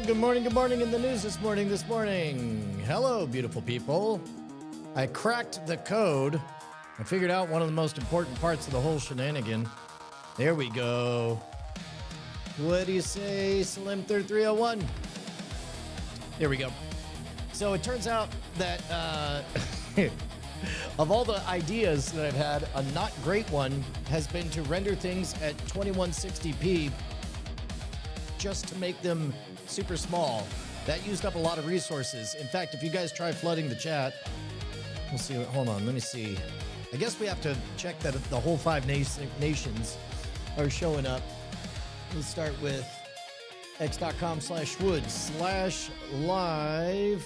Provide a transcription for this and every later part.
good morning in the news this morning. Hello, beautiful people. I cracked the code. I figured out one of the most important parts of the whole shenanigan. There we go. What do you say, Slim3301? There we go. So it turns out that of all the ideas that I've had, a not great one has been to render things at 2160p just to make them super small. That used up a lot of resources. In fact, if you guys try flooding the chat, we'll see. Hold on, let me see. I guess we have to check that the whole five nations are showing up. Let's start with x.com/wood/live.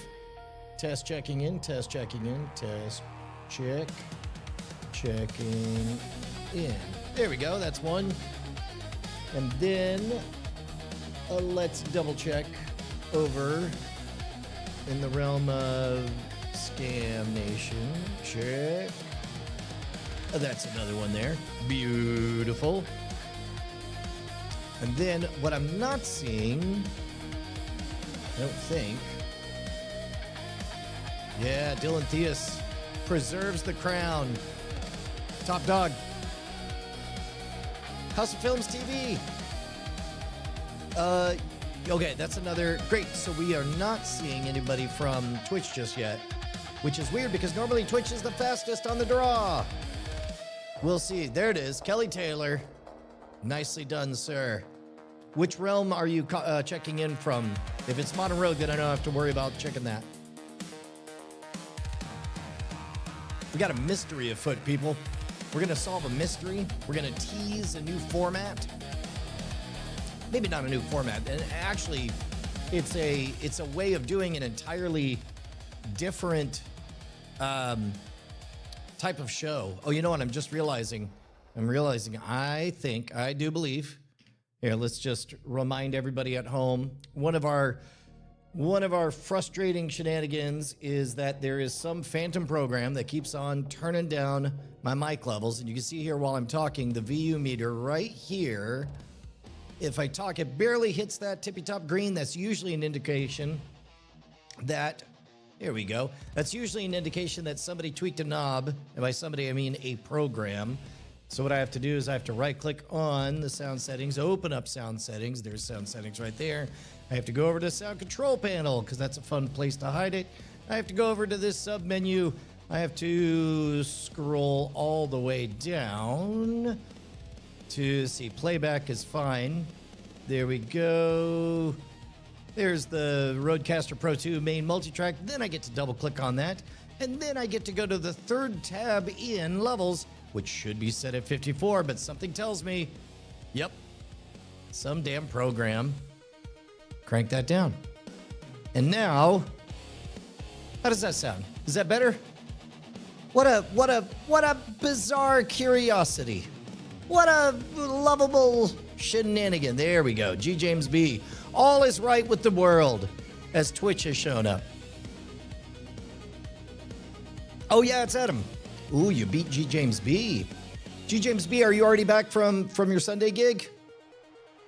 Test checking in, test checking in, test check, checking in. There we go, that's one. And then let's double check over in the realm of Scam Nation. Check. That's another one there. Beautiful. And then what I'm not seeing, I don't think. Yeah, Dylan Theus preserves the crown. Top dog. House of Films TV. Okay, that's another great. So we are not seeing anybody from Twitch just yet, which is weird because normally Twitch is the fastest on the draw. We'll see. There it is. Kelly Taylor. Nicely done, sir. Which realm are you checking in from? If it's Modern Rogue, then I don't have to worry about checking that. We got a mystery afoot, people. We're going to solve a mystery. We're going to tease a new format. Maybe not a new format. And actually, it's a way of doing an entirely different type of show. Oh, you know what? I'm realizing, I do believe. Here, let's just remind everybody at home. One of our frustrating shenanigans is that there is some phantom program that keeps on turning down my mic levels. And you can see here while I'm talking, the VU meter right here. If I talk, it barely hits that tippy top green. That's usually an indication that, here we go. That's usually an indication that somebody tweaked a knob. And by somebody, I mean a program. So what I have to do is I have to right click on the sound settings, open up sound settings. There's sound settings right there. I have to go over to sound control panel because that's a fun place to hide it. I have to go over to this sub menu. I have to scroll all the way down to see playback is fine. There we go. There's the Rodecaster Pro 2 main multitrack. Then I get to double click on that. And then I get to go to the third tab in levels, which should be set at 54, but something tells me, yep, some damn program crank that down. And now, how does that sound? Is that better? What a bizarre curiosity. What a lovable shenanigan. There we go. G. James B. All is right with the world as Twitch has shown up. Oh yeah, it's Adam. Ooh, you beat G. James B. G. James B, are you already back from your Sunday gig?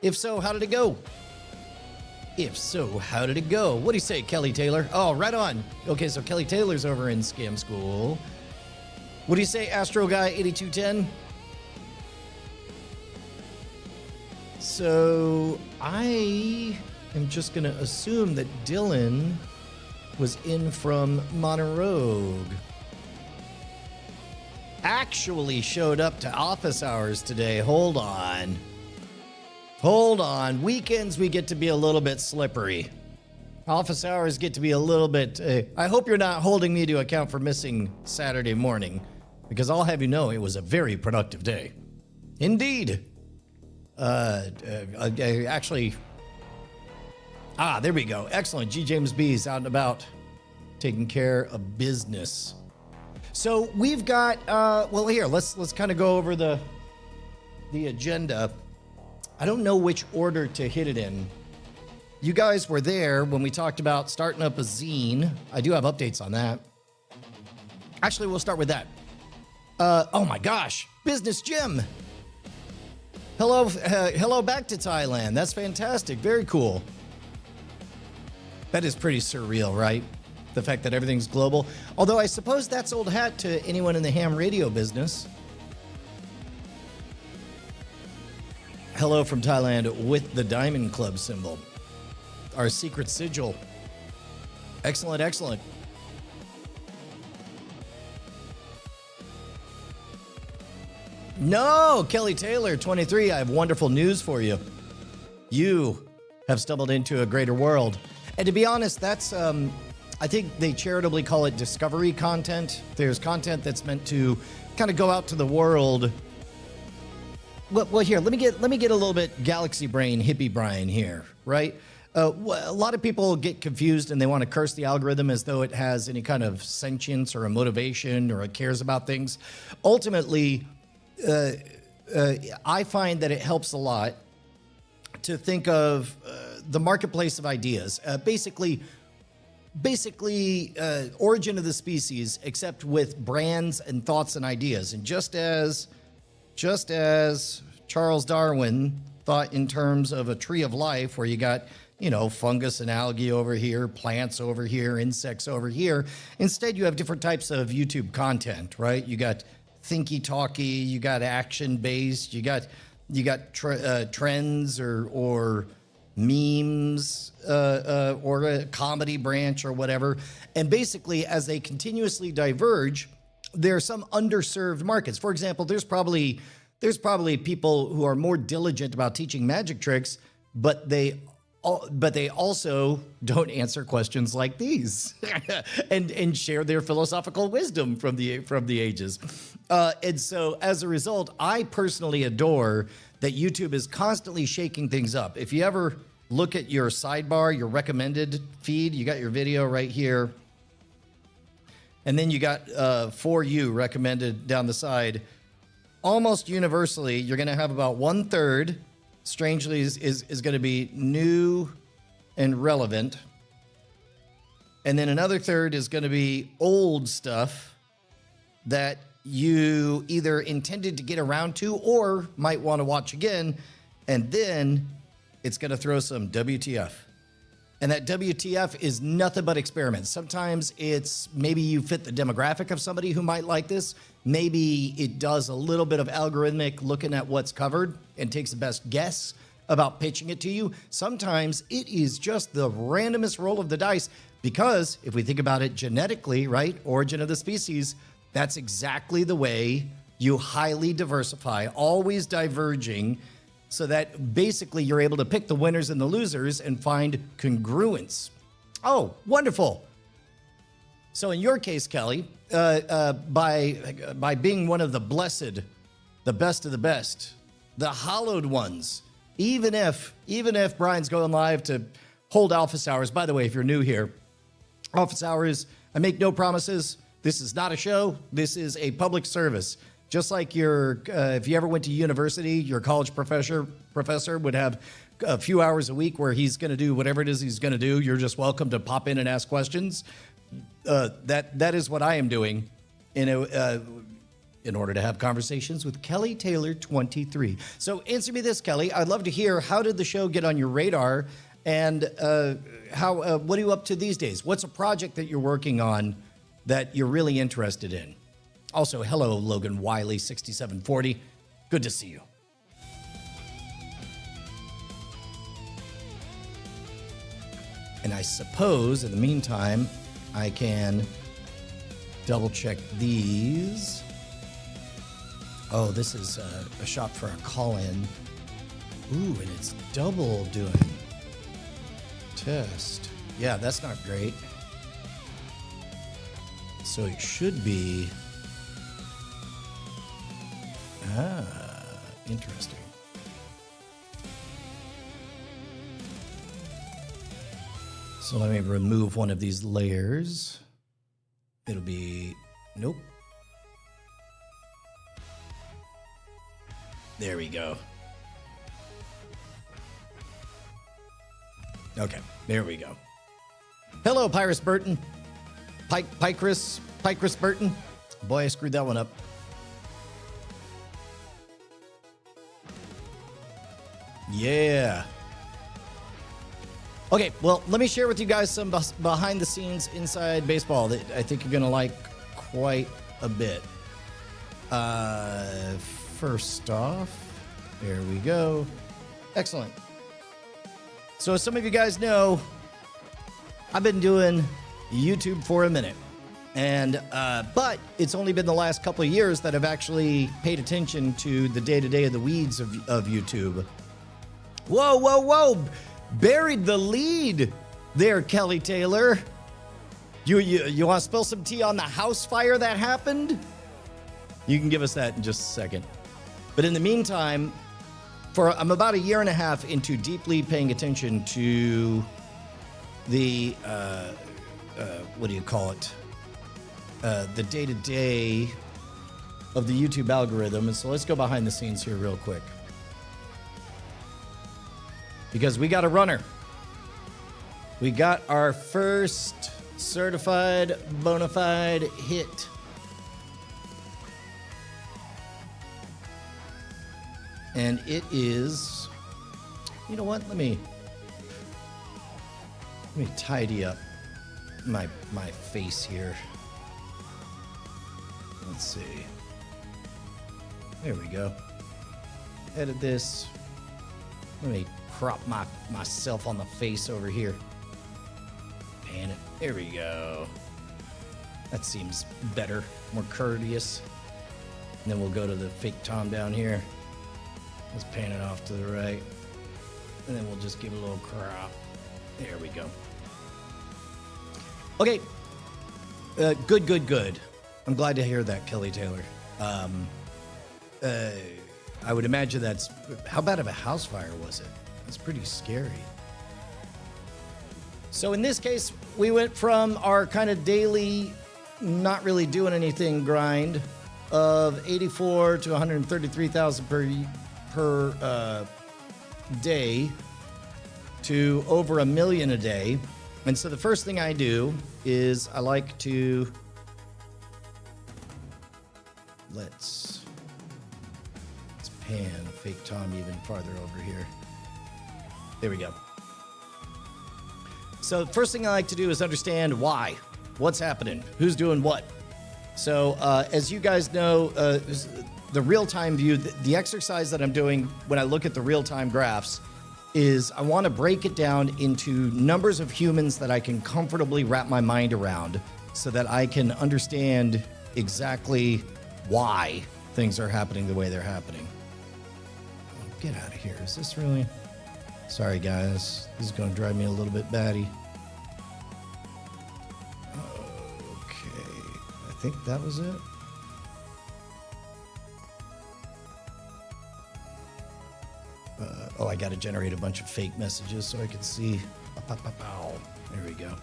If so, how did it go? What do you say, Kelly Taylor? Oh, right on. Okay, so Kelly Taylor's over in Scam School. What do you say, Astro Guy 8210? So I am just going to assume that Dylan was in from Modern Rogue. Actually showed up to office hours today. Hold on. Weekends, we get to be a little bit slippery. Office hours get to be a little bit... I hope you're not holding me to account for missing Saturday morning, because I'll have you know it was a very productive day. Indeed. Actually... there we go. Excellent. G. James B is out and about taking care of business. So we've got, well, here, let's kind of go over the agenda. I don't know which order to hit it in. You guys were there when we talked about starting up a zine. I do have updates on that. Actually, we'll start with that. Oh my gosh, Business Jim. Hello back to Thailand. That's fantastic. Very cool. That is pretty surreal, right? The fact that everything's global. Although I suppose that's old hat to anyone in the ham radio business. Hello from Thailand with the Diamond Club symbol. Our secret sigil. Excellent, excellent. No, Kelly Taylor, 23. I have wonderful news for you. You have stumbled into a greater world. And to be honest, that's, I think they charitably call it discovery content. There's content that's meant to kind of go out to the world. Well, here, let me get a little bit galaxy brain, hippie Brian here, right? A lot of people get confused and they want to curse the algorithm as though it has any kind of sentience or a motivation or it cares about things. Ultimately, I find that it helps a lot to think of the marketplace of ideas. Basically, origin of the species, except with brands and thoughts and ideas. And just as Charles Darwin thought in terms of a tree of life, where you got, fungus and algae over here, plants over here, insects over here. Instead, you have different types of YouTube content, right? You got thinky talky, you got action based, you got trends or memes or a comedy branch or whatever. And basically, as they continuously diverge, there are some underserved markets. For example, there's probably people who are more diligent about teaching magic tricks, but they also don't answer questions like these and share their philosophical wisdom from the ages. And so as a result, I personally adore that YouTube is constantly shaking things up. If you ever look at your sidebar, your recommended feed, you got your video right here. And then you got For You recommended down the side. Almost universally, you're going to have about 1/3, strangely, is going to be new and relevant. And then another third is going to be old stuff that you either intended to get around to or might want to watch again. And then it's going to throw some WTF. And that WTF is nothing but experiments. Sometimes it's maybe you fit the demographic of somebody who might like this. Maybe it does a little bit of algorithmic looking at what's covered and takes the best guess about pitching it to you. Sometimes it is just the randomest roll of the dice because if we think about it genetically, right, origin of the species, that's exactly the way you highly diversify, always diverging, so that basically you're able to pick the winners and the losers and find congruence. Oh, wonderful. So in your case, Kelly, by being one of the blessed, the best of the best, the hallowed ones, even if Brian's going live to hold office hours, by the way, if you're new here, office hours, I make no promises. This is not a show. This is a public service. Just like if you ever went to university, your college professor would have a few hours a week where he's going to do whatever it is he's going to do. You're just welcome to pop in and ask questions. That is what I am doing in order to have conversations with Kelly Taylor 23. So answer me this, Kelly. I'd love to hear, how did the show get on your radar, and what are you up to these days? What's a project that you're working on that you're really interested in? Also, hello, Logan Wiley, 6740. Good to see you. And I suppose, in the meantime, I can double check these. Oh, this is a shot for a call-in. Ooh, and it's double doing test. Yeah, that's not great. So it should be... interesting. So let me remove one of these layers. It'll be, nope. There we go. Okay, there we go. Hello, Pyrus Burton. Pyrus Burton. Boy, I screwed that one up. Yeah. Okay, well, let me share with you guys some behind the scenes inside baseball that I think you're going to like quite a bit. First off, there we go. Excellent. So as some of you guys know, I've been doing YouTube for a minute. And but it's only been the last couple of years that I've actually paid attention to the day-to-day of the weeds of YouTube. Whoa, whoa, whoa. Buried the lead there, Kelly Taylor. You want to spill some tea on the house fire that happened? You can give us that in just a second. But in the meantime, I'm about a year and a half into deeply paying attention to the, what do you call it? The day-to-day of the YouTube algorithm. And so let's go behind the scenes here real quick. Because we got a runner. We got our first certified bona fide hit. And it is, you know what? Let me tidy up my face here. Let's see. There we go. Edit this. Let me crop myself on the face over here. Pan it. There we go. That seems better, more courteous. And then we'll go to the fake Tom down here. Let's pan it off to the right. And then we'll just give it a little crop. There we go. Okay. Good. I'm glad to hear that, Kelly Taylor. I would imagine that's... How bad of a house fire was it? That's pretty scary. So in this case, we went from our kind of daily, not really doing anything grind of 84 to 133,000 per day to over 1 million a day. And so the first thing I do is I like to... Let's pan fake Tom even farther over here. There we go. So the first thing I like to do is understand why. What's happening? Who's doing what? So as you guys know, the real-time view, the exercise that I'm doing when I look at the real-time graphs is I want to break it down into numbers of humans that I can comfortably wrap my mind around so that I can understand exactly why things are happening the way they're happening. Oh, get out of here. Is this really... Sorry, guys. This is going to drive me a little bit batty. Okay. I think that was it. I got to generate a bunch of fake messages so I can see. There we go.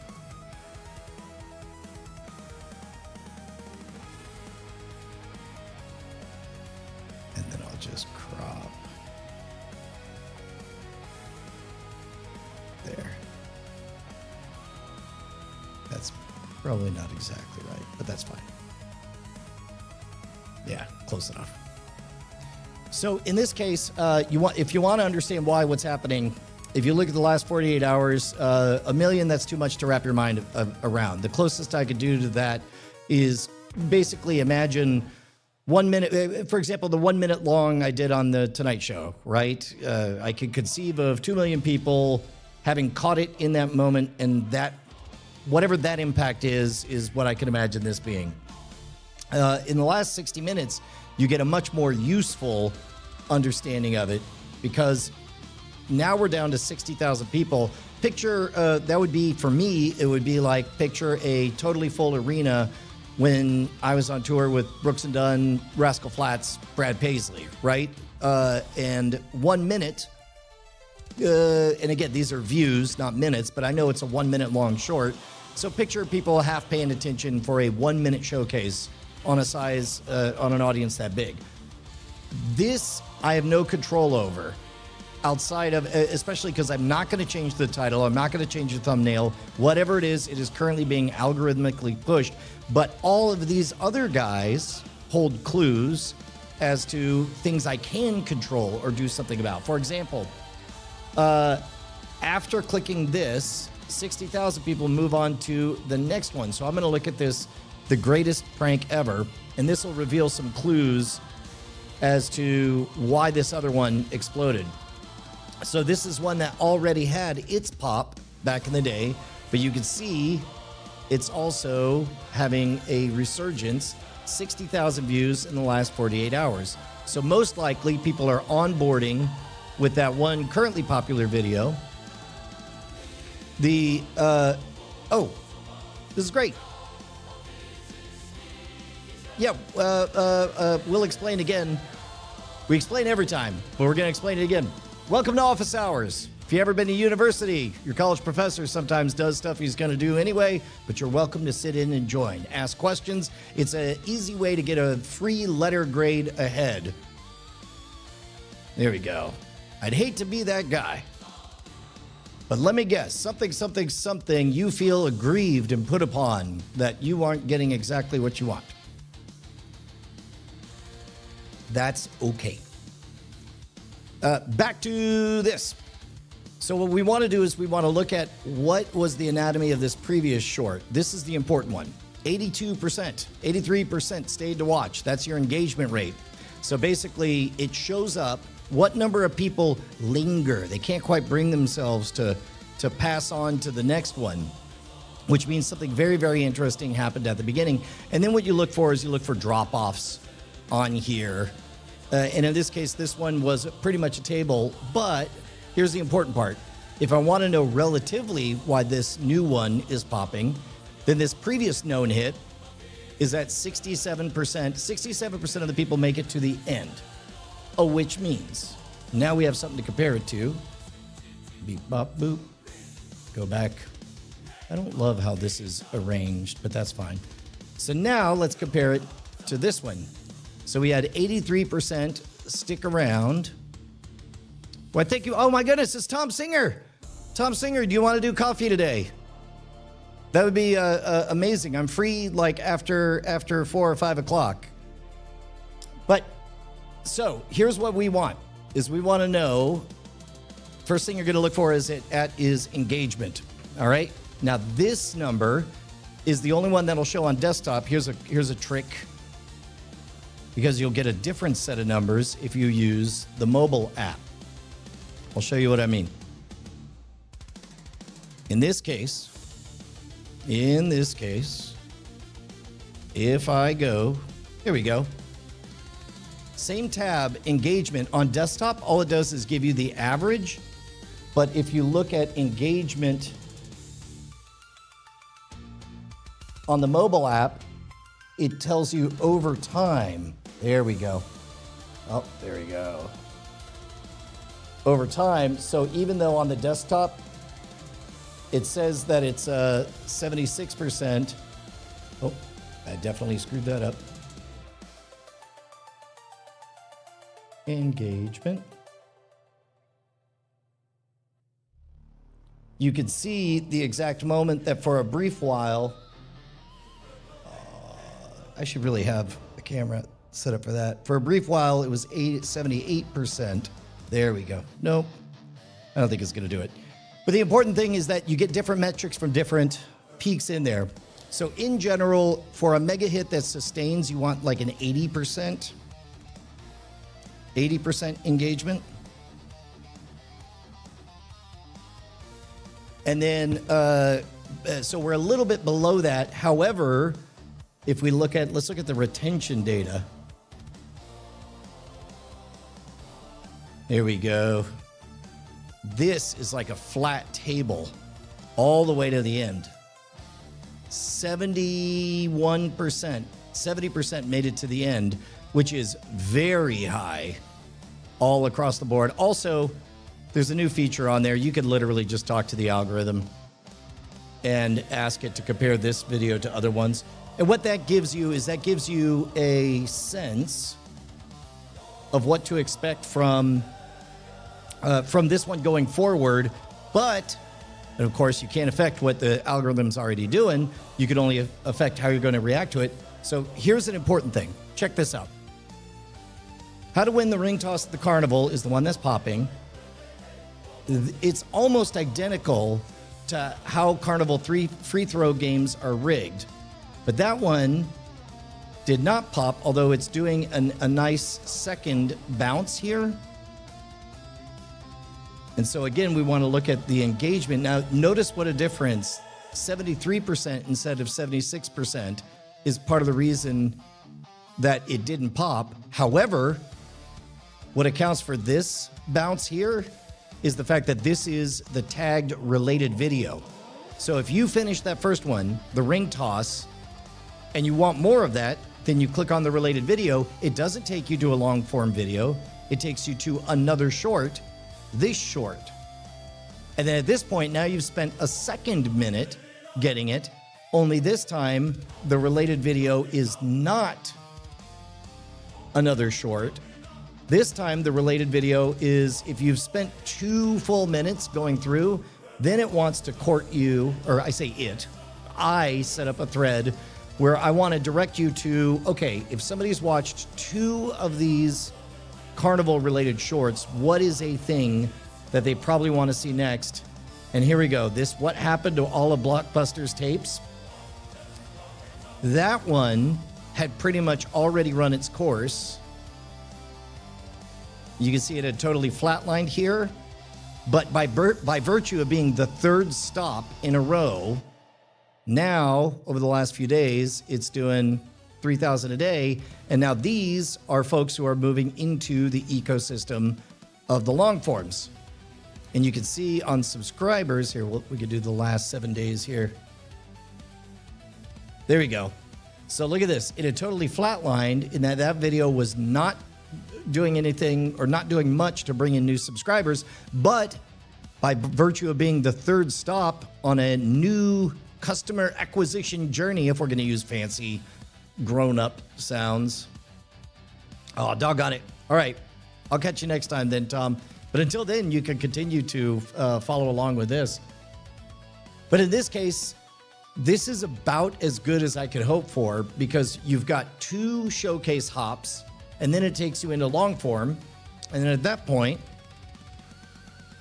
And then I'll just crop. There. That's probably not exactly right, but that's fine. Yeah, close enough. So in this case, if you want to understand what's happening, if you look at the last 48 hours, 1 million, that's too much to wrap your mind around. The closest I could do to that is basically imagine 1 minute, for example, the 1 minute long I did on the Tonight Show, right? I could conceive of 2 million people having caught it in that moment, and that, whatever that impact is what I can imagine this being. In the last 60 minutes, you get a much more useful understanding of it because now we're down to 60,000 people. Picture, that would be, for me, it would be like picture a totally full arena when I was on tour with Brooks and Dunn, Rascal Flatts, Brad Paisley, right? And 1 minute, and again, these are views, not minutes, but I know it's a 1 minute long short. So picture people half paying attention for a 1 minute showcase on on an audience that big. This I have no control over outside of, especially because I'm not going to change the title. I'm not going to change the thumbnail. Whatever it is currently being algorithmically pushed. But all of these other guys hold clues as to things I can control or do something about. For example, after clicking this, 60,000 people move on to the next one. So I'm going to look at this, the greatest prank ever, and this will reveal some clues as to why this other one exploded. So this is one that already had its pop back in the day, but you can see it's also having a resurgence, 60,000 views in the last 48 hours. So most likely people are onboarding with that one currently popular video. Oh, this is great. Yeah, we'll explain again. We explain every time, but we're going to explain it again. Welcome to Office Hours. If you've ever been to university, your college professor sometimes does stuff he's going to do anyway, but you're welcome to sit in and join. Ask questions. It's an easy way to get a free letter grade ahead. There we go. I'd hate to be that guy. But let me guess, something you feel aggrieved and put upon that you aren't getting exactly what you want. That's okay. Back to this. So what we want to do is we want to look at what was the anatomy of this previous short. This is the important one. 82%, 83% stayed to watch. That's your engagement rate. So basically, it shows up what number of people linger. They can't quite bring themselves to pass on to the next one, which means something very, very interesting happened at the beginning. And then what you look for is you look for drop-offs on here. And in this case, this one was pretty much a table, but here's the important part. If I want to know relatively why this new one is popping, then this previous known hit is at 67%. 67% of the people make it to the end, which means now we have something to compare it to. Beep, bop, boop. Go back. I don't love how this is arranged, but that's fine. So now let's compare it to this one. So we had 83% stick around. Well, thank you. Oh my goodness, it's Tom Singer. Tom Singer, do you want to do coffee today? That would be amazing. I'm free like after 4 or 5 o'clock. But so here's what we want: is we want to know. First thing you're going to look for is engagement. All right. Now this number is the only one that'll show on desktop. Here's a trick, because you'll get a different set of numbers if you use the mobile app. I'll show you what I mean. In this case, if I go, here we go. Same tab, engagement on desktop, all it does is give you the average. But if you look at engagement on the mobile app, it tells you over time. There we go. Oh, there we go. Over time. So even though on the desktop, it says that it's 76%. Oh, I definitely screwed that up. Engagement. You can see the exact moment that for a brief while, I should really have a camera set up for that. For a brief while, it was 78%. There we go. Nope. I don't think it's going to do it. But the important thing is that you get different metrics from different peaks in there. So in general, for a mega hit that sustains, you want like an 80% engagement. And then, so we're a little bit below that. However, if we let's look at the retention data. There we go. This is like a flat table all the way to the end. 71%, 70% made it to the end, which is very high all across the board. Also, there's a new feature on there. You could literally just talk to the algorithm and ask it to compare this video to other ones. And what that gives you is that gives you a sense of what to expect from this one going forward. But, and of course, you can't affect what the algorithm's already doing. You can only affect how you're going to react to it. So here's an important thing. Check this out. How to Win the Ring Toss at the Carnival is the one that's popping. it's almost identical to how Carnival 3 free throw games are rigged. But that one did not pop, although it's doing a nice second bounce here. And so again, we want to look at the engagement. Now, notice what a difference. 73% instead of 76% is part of the reason that it didn't pop. However, what accounts for this bounce here is the fact that this is the tagged related video. So if you finish that first one, the ring toss, and you want more of that, then you click on the related video. It doesn't take you to a long form video. It takes you to another short, this short. And then at this point, now you've spent a second minute getting it, only this time the related video is not another short. This time the related video is, if you've spent 2 full minutes going through, then it wants to court you, or I say it, I set up a thread where I want to direct you to, okay, if somebody's watched 2 of these Carnival related shorts, what is a thing that they probably want to see next? And here we go. This, what happened to all of Blockbuster's tapes? That one had pretty much already run its course. You can see it had totally flatlined here, but by virtue of being the 3rd stop in a row, now over the last few days, it's doing 3,000 a day. And now these are folks who are moving into the ecosystem of the long forms. And you can see on subscribers here, we could do the last 7 days here. There we go. So look at this. It had totally flatlined in that video was not doing anything or not doing much to bring in new subscribers. But by virtue of being the 3rd stop on a new customer acquisition journey, if we're going to use fancy grown-up sounds. Oh, doggone it. All right. I'll catch you next time then, Tom. But until then, you can continue to follow along with this. But in this case, this is about as good as I could hope for, because you've got 2 showcase hops, and then it takes you into long form. And then at that point,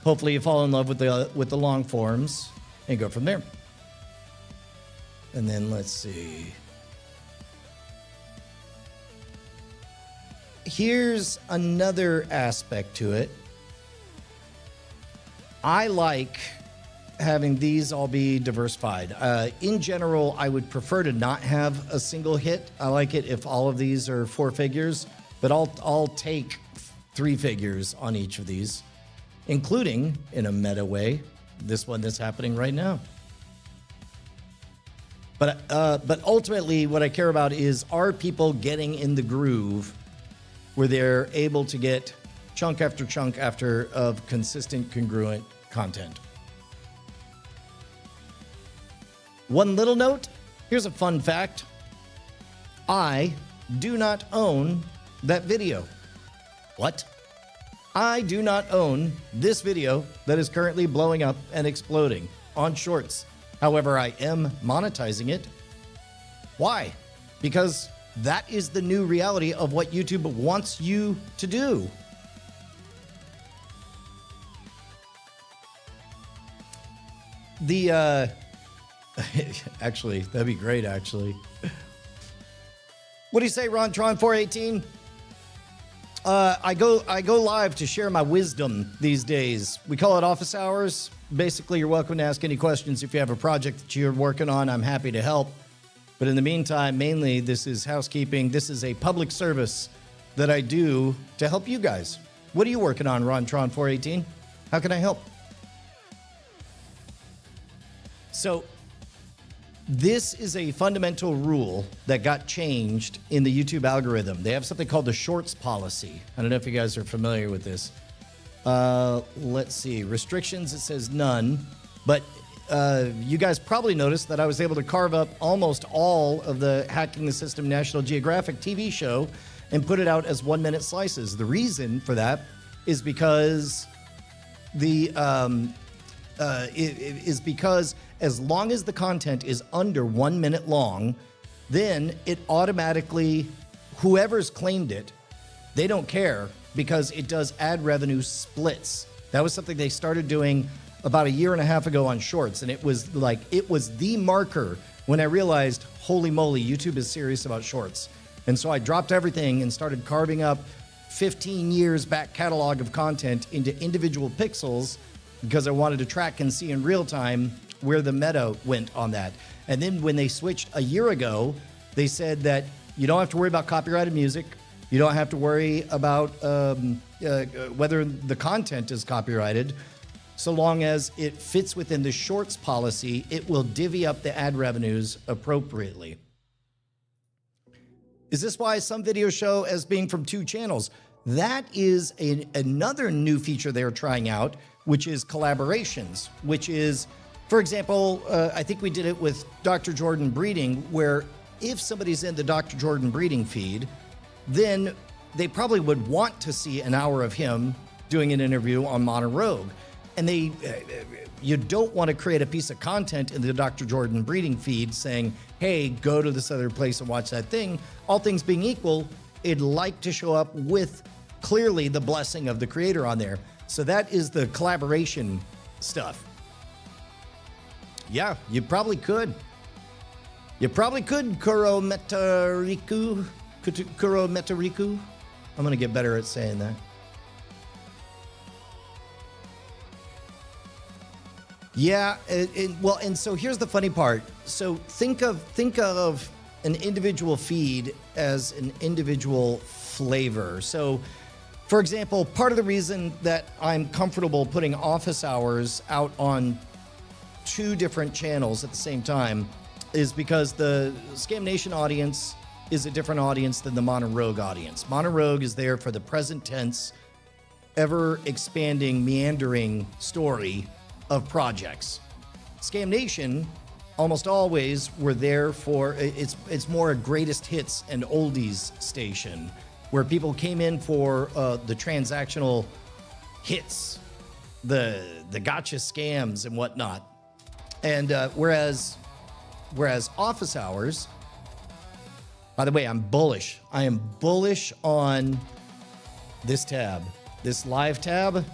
hopefully you fall in love with the long forms and go from there. And then let's see. Here's another aspect to it. I like having these all be diversified. In general, I would prefer to not have a single hit. I like it if all of these are 4 figures, but I'll take 3 figures on each of these, including, in a meta way, this one that's happening right now. But ultimately, what I care about is, are people getting in the groove where they're able to get chunk after chunk of consistent, congruent content. One little note, here's a fun fact. I do not own that video. What? I do not own this video that is currently blowing up and exploding on Shorts. However, I am monetizing it. Why? Because that is the new reality of what YouTube wants you to do. Actually, that'd be great, actually. What do you say, RonTron418? I go live to share my wisdom these days. We call it office hours. Basically, you're welcome to ask any questions. If you have a project that you're working on, I'm happy to help. But in the meantime, mainly, this is housekeeping. This is a public service that I do to help you guys. What are you working on, RonTron418? How can I help? So, this is a fundamental rule that got changed in the YouTube algorithm. They have something called the Shorts policy. I don't know if you guys are familiar with this. Let's see. Restrictions, it says none. But you guys probably noticed that I was able to carve up almost all of the Hacking the System National Geographic TV show and put it out as 1-minute slices. The reason for that is because because as long as the content is under 1 minute long, then it automatically, whoever's claimed it, they don't care, because it does ad revenue splits. That was something they started doing about a year and a half ago on Shorts, and it was the marker when I realized, holy moly, YouTube is serious about Shorts. And so I dropped everything and started carving up 15 years back catalog of content into individual pixels because I wanted to track and see in real time where the meta went on that. And then when they switched a year ago, they said that you don't have to worry about copyrighted music. You don't have to worry about whether the content is copyrighted. So long as it fits within the Shorts policy, it will divvy up the ad revenues appropriately. Is this why some videos show as being from 2 channels? That is another new feature they're trying out, which is collaborations, which is, for example, I think we did it with Dr. Jordan Breeding, where if somebody's in the Dr. Jordan Breeding feed, then they probably would want to see an hour of him doing an interview on Modern Rogue. And you don't want to create a piece of content in the Dr. Jordan Breeding feed saying, hey, go to this other place and watch that thing. All things being equal, it'd like to show up with clearly the blessing of the creator on there. So that is the collaboration stuff. Yeah, you probably could. You probably could, Kuro Metariku. Kuro Metariku. I'm going to get better at saying that. Yeah, well, and so here's the funny part. So think of an individual feed as an individual flavor. So, for example, part of the reason that I'm comfortable putting office hours out on 2 different channels at the same time is because the Scam Nation audience is a different audience than the Modern Rogue audience. Modern Rogue is there for the present tense, ever expanding, meandering story of projects. Scam Nation almost always were there for, it's more a greatest hits and oldies station where people came in for the transactional hits, the gotcha scams and whatnot. And whereas office hours, by the way, I'm bullish. I am bullish on this tab, this live tab.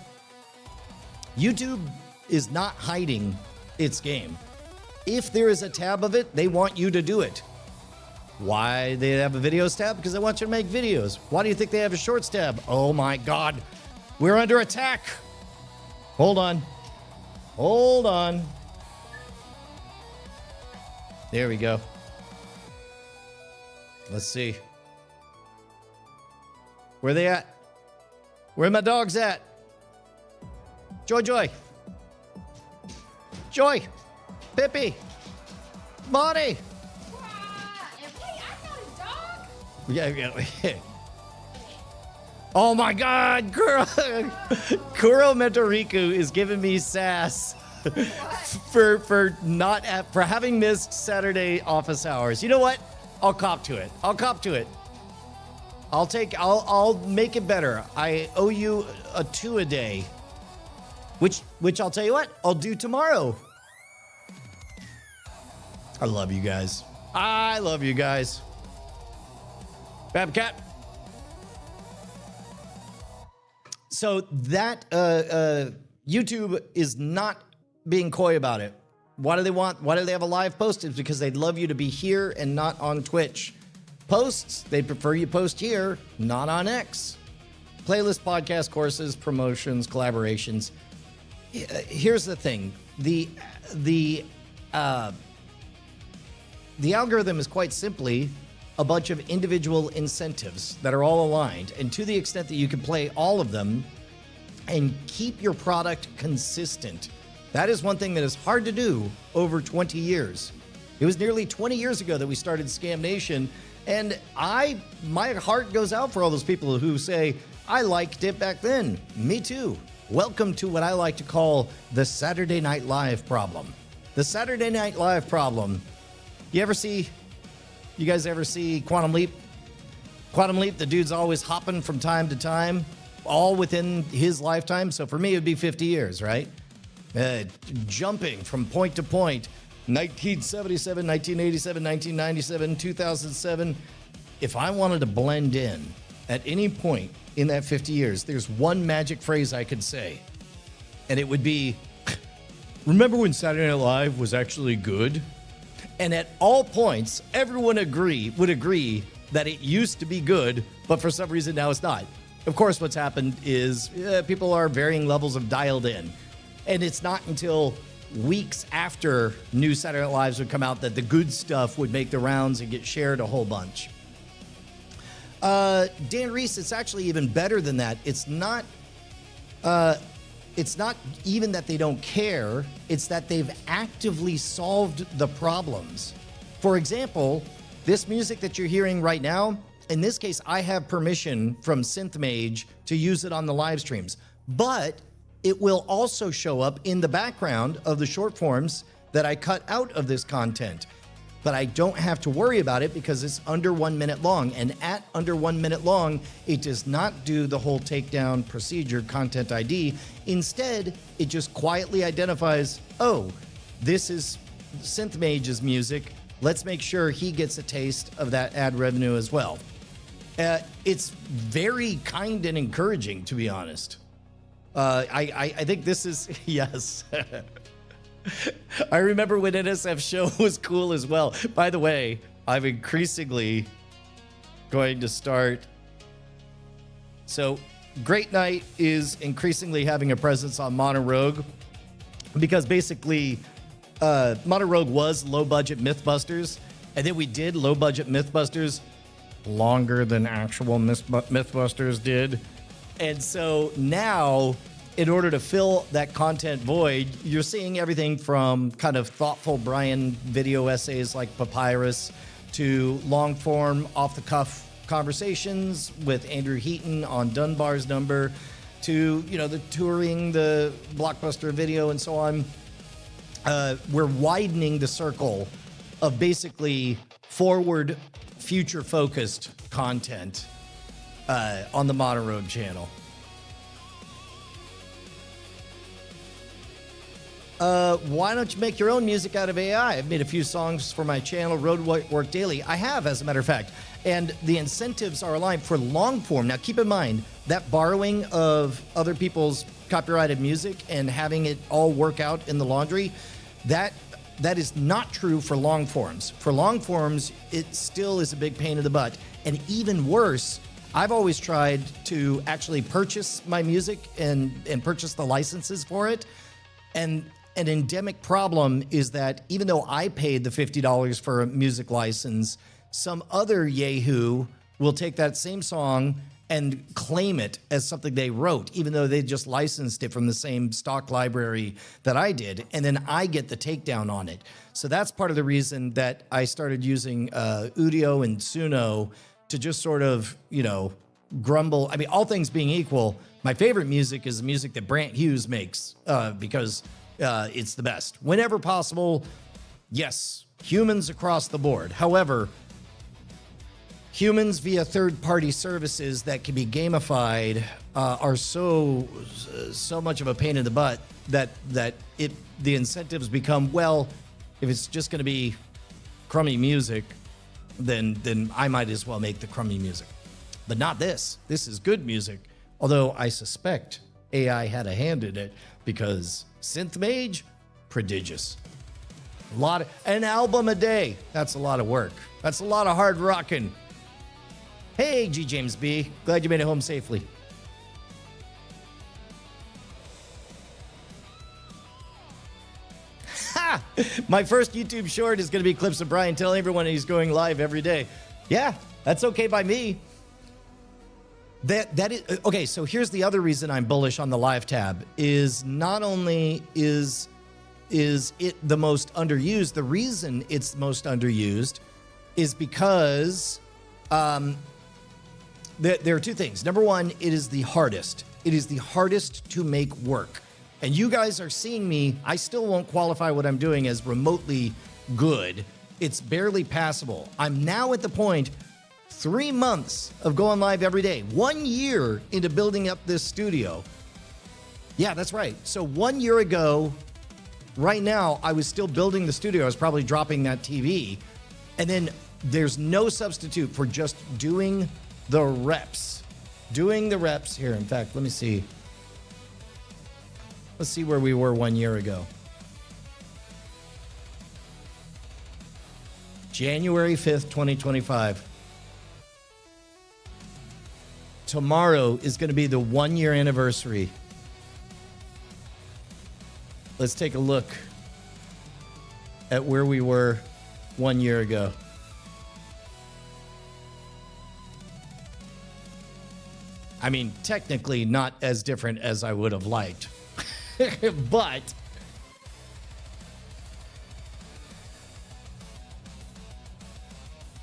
YouTube is not hiding its game. If there is a tab of it, they want you to do it. Why they have a videos tab? Because they want you to make videos. Why do you think they have a shorts tab? Oh my God, we're under attack. Hold on. Hold on. There we go. Let's see. Where they at? Where my dogs at? Joy, Joy. Joy. Pippi. Bonnie. Wait, I'm not a dog? Yeah. Oh my God, Kuro Mentoriku is giving me sass for having missed Saturday office hours. You know what? I'll cop to it. I'll make it better. I owe you a 2 a day, which I'll tell you what, I'll do tomorrow. I love you guys. Babcat. So that YouTube is not being coy about it. Why do they have a live post? It's because they'd love you to be here and not on Twitch. Posts, they prefer you post here, not on X. Playlist, podcast, courses, promotions, collaborations. Here's the thing. The algorithm is quite simply a bunch of individual incentives that are all aligned. And to the extent that you can play all of them and keep your product consistent, that is one thing that is hard to do over 20 years. It was nearly 20 years ago that we started Scam Nation, and my heart goes out for all those people who say, I liked it back then. Me too. Welcome to what I like to call the Saturday Night Live problem. The Saturday Night Live problem. You guys ever see Quantum Leap? Quantum Leap, the dude's always hopping from time to time, all within his lifetime. So for me, it would be 50 years, right? Jumping from point to point, 1977, 1987, 1997, 2007. If I wanted to blend in at any point in that 50 years, there's one magic phrase I could say. and it would be, remember when Saturday Night Live was actually good? And at all points, everyone would agree that it used to be good, but for some reason now it's not. Of course, what's happened is people are varying levels of dialed in. And it's not until weeks after new Saturday Night Lives would come out that the good stuff would make the rounds and get shared a whole bunch. Dan Reese, it's actually even better than that. It's not even that they don't care. It's that they've actively solved the problems. For example, this music that you're hearing right now, in this case, I have permission from SynthMage to use it on the live streams, but it will also show up in the background of the short forms that I cut out of this content. But I don't have to worry about it because it's under 1 minute long. And at under 1 minute long, it does not do the whole takedown procedure content ID. Instead, it just quietly identifies, oh, this is SynthMage's music. Let's make sure he gets a taste of that ad revenue as well. It's very kind and encouraging, to be honest. I think this is, yes. I remember when NSF Show was cool as well. By the way, I'm increasingly going to start. So, Great Night is increasingly having a presence on Mono Rogue because basically, Mono Rogue was low budget Mythbusters, and then we did low budget Mythbusters longer than actual Mythbusters did. And so now, in order to fill that content void, you're seeing everything from kind of thoughtful Brian video essays like Papyrus to long form off the cuff conversations with Andrew Heaton on Dunbar's Number to, the touring, the Blockbuster video and so on. We're widening the circle of basically forward, future focused content on the Mono Rogue channel. Why don't you make your own music out of AI? I've made a few songs for my channel, Roadwork Daily. I have, as a matter of fact. And the incentives are aligned for long form. Now, keep in mind that borrowing of other people's copyrighted music and having it all work out in the laundry, that is not true for long forms. For long forms, it still is a big pain in the butt. And even worse, I've always tried to actually purchase my music and purchase the licenses for it. And an endemic problem is that even though I paid the $50 for a music license, some other yahoo will take that same song and claim it as something they wrote, even though they just licensed it from the same stock library that I did, and then I get the takedown on it. So that's part of the reason that I started using Udio and Suno to just sort of, grumble. I mean, all things being equal, my favorite music is the music that Brant Hughes makes because it's the best. Whenever possible, yes, humans across the board. However, humans via third-party services that can be gamified are so much of a pain in the butt that the incentives become, well, if it's just going to be crummy music, then I might as well make the crummy music. But not this. This is good music. Although I suspect AI had a hand in it because SynthMage, prodigious. An album a day. That's a lot of work. That's a lot of hard rocking. Hey, G. James B. Glad you made it home safely. Ha! My first YouTube short is going to be clips of Brian telling everyone he's going live every day. Yeah, that's okay by me. That is okay. So here's the other reason I'm bullish on the live tab is not only is it the most underused. The reason it's most underused is because there are two things. Number one, it is the hardest. It is the hardest to make work. And you guys are seeing me. I still won't qualify what I'm doing as remotely good. It's barely passable. I'm now at the point. 3 months of going live every day. 1 year into building up this studio. Yeah, that's right. So 1 year ago, right now, I was still building the studio. I was probably dropping that TV. And then there's no substitute for just doing the reps. Doing the reps here. In fact, let me see. Let's see where we were 1 year ago. January 5th, 2025. Tomorrow is going to be the 1 year anniversary. Let's take a look at where we were 1 year ago. I mean, technically not as different as I would have liked,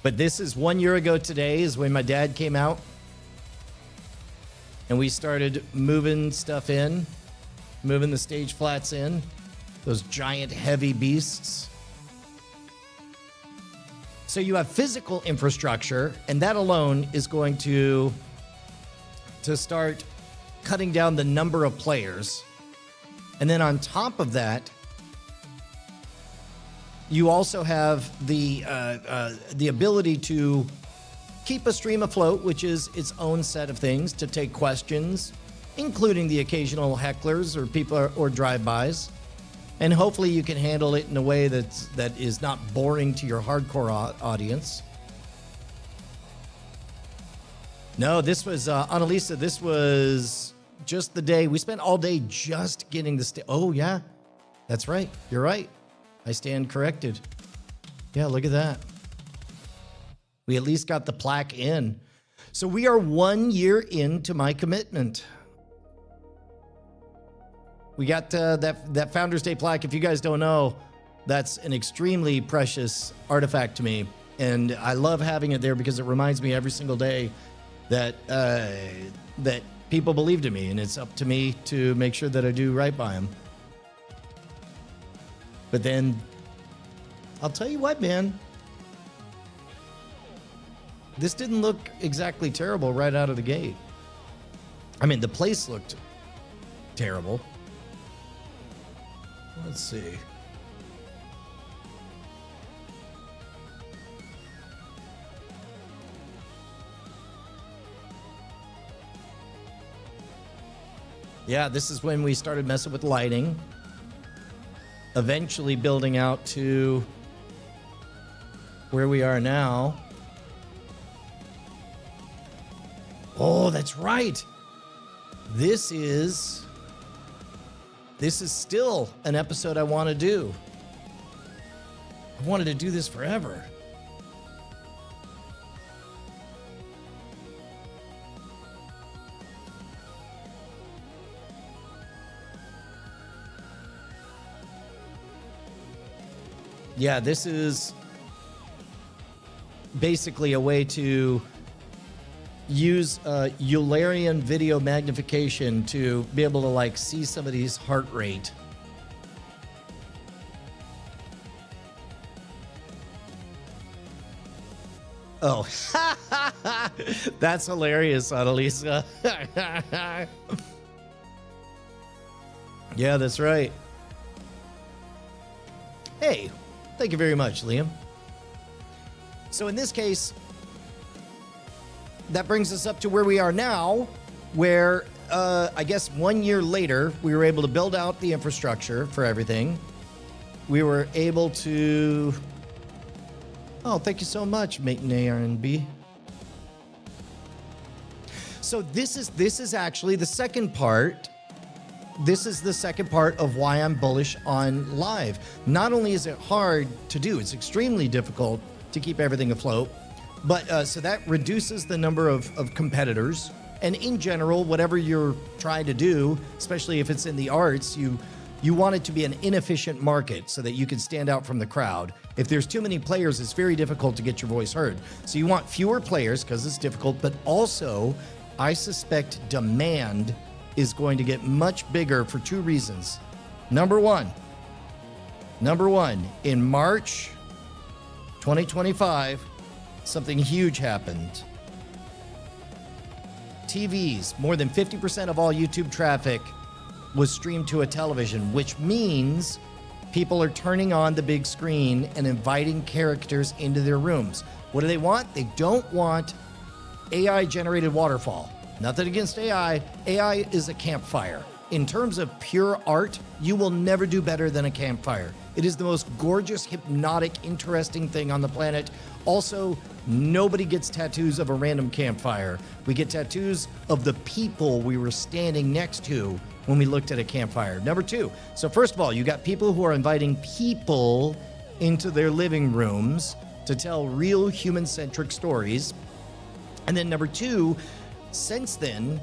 but this is 1 year ago today is when my dad came out and we started moving stuff in, moving the stage flats in, those giant heavy beasts. So you have physical infrastructure, and that alone is going to start cutting down the number of players. And then on top of that, you also have the ability to keep a stream afloat, which is its own set of things, to take questions, including the occasional hecklers or people or drive-bys. And hopefully you can handle it in a way that is not boring to your hardcore audience. No, this was, Annalisa, this was just the day. We spent all day just getting the oh, yeah, that's right. You're right. I stand corrected. Yeah, look at that. We at least got the plaque in. So we are 1 year into my commitment. We got that Founders Day plaque. If you guys don't know, that's an extremely precious artifact to me. And I love having it there because it reminds me every single day that people believed in me, and it's up to me to make sure that I do right by them. But then, I'll tell you what, man. This didn't look exactly terrible right out of the gate. I mean, the place looked terrible. Let's see. Yeah, this is when we started messing with lighting. Eventually building out to where we are now. Oh, that's right. This is still an episode I want to do. I wanted to do this forever. Yeah, this is basically a way to use Eulerian video magnification to be able to like see somebody's heart rate. Oh, that's hilarious, Annalisa. Yeah, that's right. Hey, thank you very much, Liam. So in this case, that brings us up to where we are now, where I guess 1 year later, we were able to build out the infrastructure for everything. We were able to... Oh, thank you so much, Mate ARNB. So this is actually the second part. This is the second part of why I'm bullish on live. Not only is it hard to do, it's extremely difficult to keep everything afloat. But so that reduces the number of competitors. And in general, whatever you're trying to do, especially if it's in the arts, you want it to be an inefficient market so that you can stand out from the crowd. If there's too many players, it's very difficult to get your voice heard. So you want fewer players because it's difficult, but also I suspect demand is going to get much bigger for two reasons. Number one, in March 2025, something huge happened. TVs, more than 50% of all YouTube traffic was streamed to a television, which means people are turning on the big screen and inviting characters into their rooms. What do they want? They don't want AI-generated waterfall. Nothing against AI. AI is a campfire. in terms of pure art, you will never do better than a campfire. It is the most gorgeous, hypnotic, interesting thing on the planet. Also, nobody gets tattoos of a random campfire. We get tattoos of the people we were standing next to when we looked at a campfire. Number two, so first of all, you got people who are inviting people into their living rooms to tell real human-centric stories. And then number two, since then,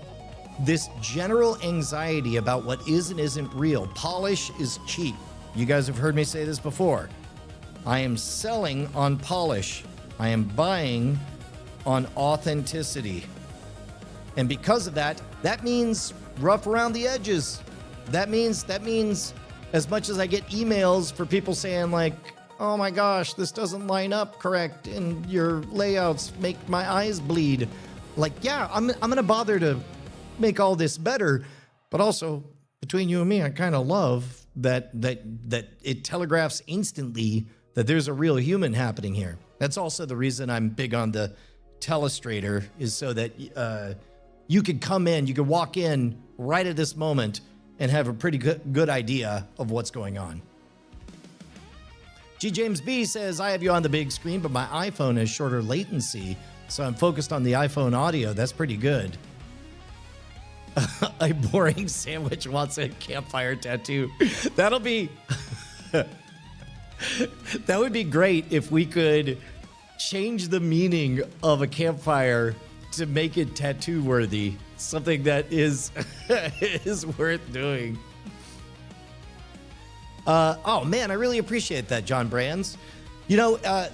this general anxiety about what is and isn't real. Polish is cheap. You guys have heard me say this before. I am selling on polish. I am buying on authenticity. And because of that, that means rough around the edges. That means as much as I get emails for people saying like, oh my gosh, this doesn't line up correct and your layouts make my eyes bleed. Like, yeah, I'm gonna bother to make all this better, but also between you and me, I kind of love that it telegraphs instantly that there's a real human happening here. That's also the reason I'm big on the telestrator, is so that you could come in, you could walk in right at this moment and have a pretty good idea of what's going on. G. James B says, I have you on the big screen, but my iPhone has shorter latency, so I'm focused on the iPhone audio. That's pretty good. A boring sandwich wants a campfire tattoo. That'll be... That would be great if we could change the meaning of a campfire to make it tattoo worthy. Something that is is worth doing. Oh man, I really appreciate that, John Brands. You know,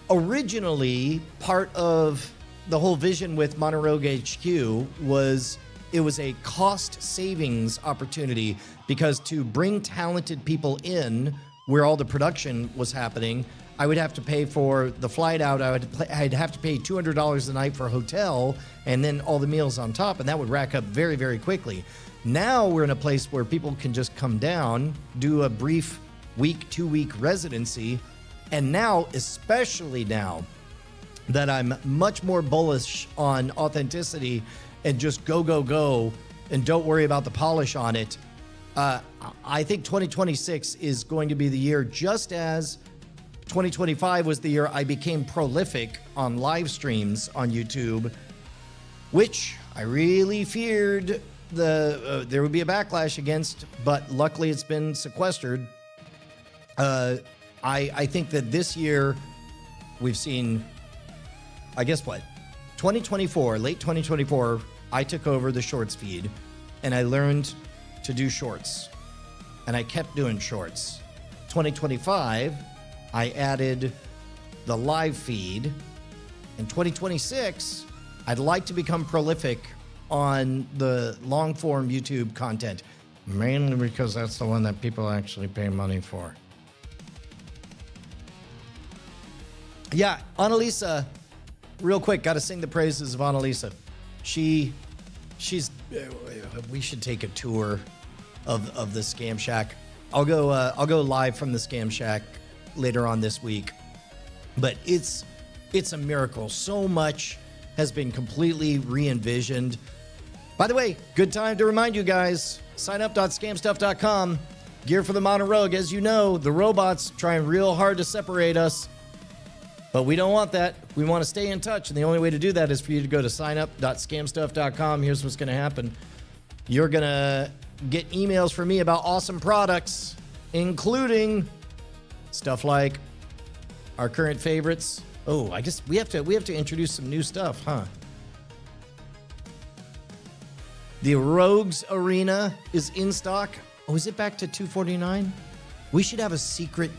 originally part of the whole vision with Monorogue HQ was it was a cost savings opportunity, because to bring talented people in where all the production was happening, I would have to pay for the flight out. I'd have to pay $200 a night for a hotel and then all the meals on top, and that would rack up very, very quickly. Now we're in a place where people can just come down, do a brief week, 2-week residency, and now, especially now that I'm much more bullish on authenticity and just go, and don't worry about the polish on it, I think 2026 is going to be the year, just as 2025 was the year I became prolific on live streams on YouTube, which I really feared there would be a backlash against, but luckily it's been sequestered. I think that this year we've seen, I guess what, 2024, late 2024, I took over the shorts feed and I learned to do shorts, and I kept doing shorts. 2025, I added the live feed. In 2026, I'd like to become prolific on the long form YouTube content, mainly because that's the one that people actually pay money for. Yeah, Annalisa, real quick, got to sing the praises of Annalisa. She's we should take a tour of the Scam Shack. I'll go live from the Scam Shack later on this week. But it's a miracle. So much has been completely re-envisioned. By the way, good time to remind you guys, sign up.scamstuff.com. Gear for the Monorogue. As you know, the robots trying real hard to separate us. But we don't want that. We want to stay in touch, and the only way to do that is for you to go to signup.scamstuff.com. Here's what's going to happen. You're going to get emails from me about awesome products, including stuff like our current favorites. Oh, I guess we have to introduce some new stuff, huh? The Rogues Arena is in stock. Oh, is it back to $249? We should have a secret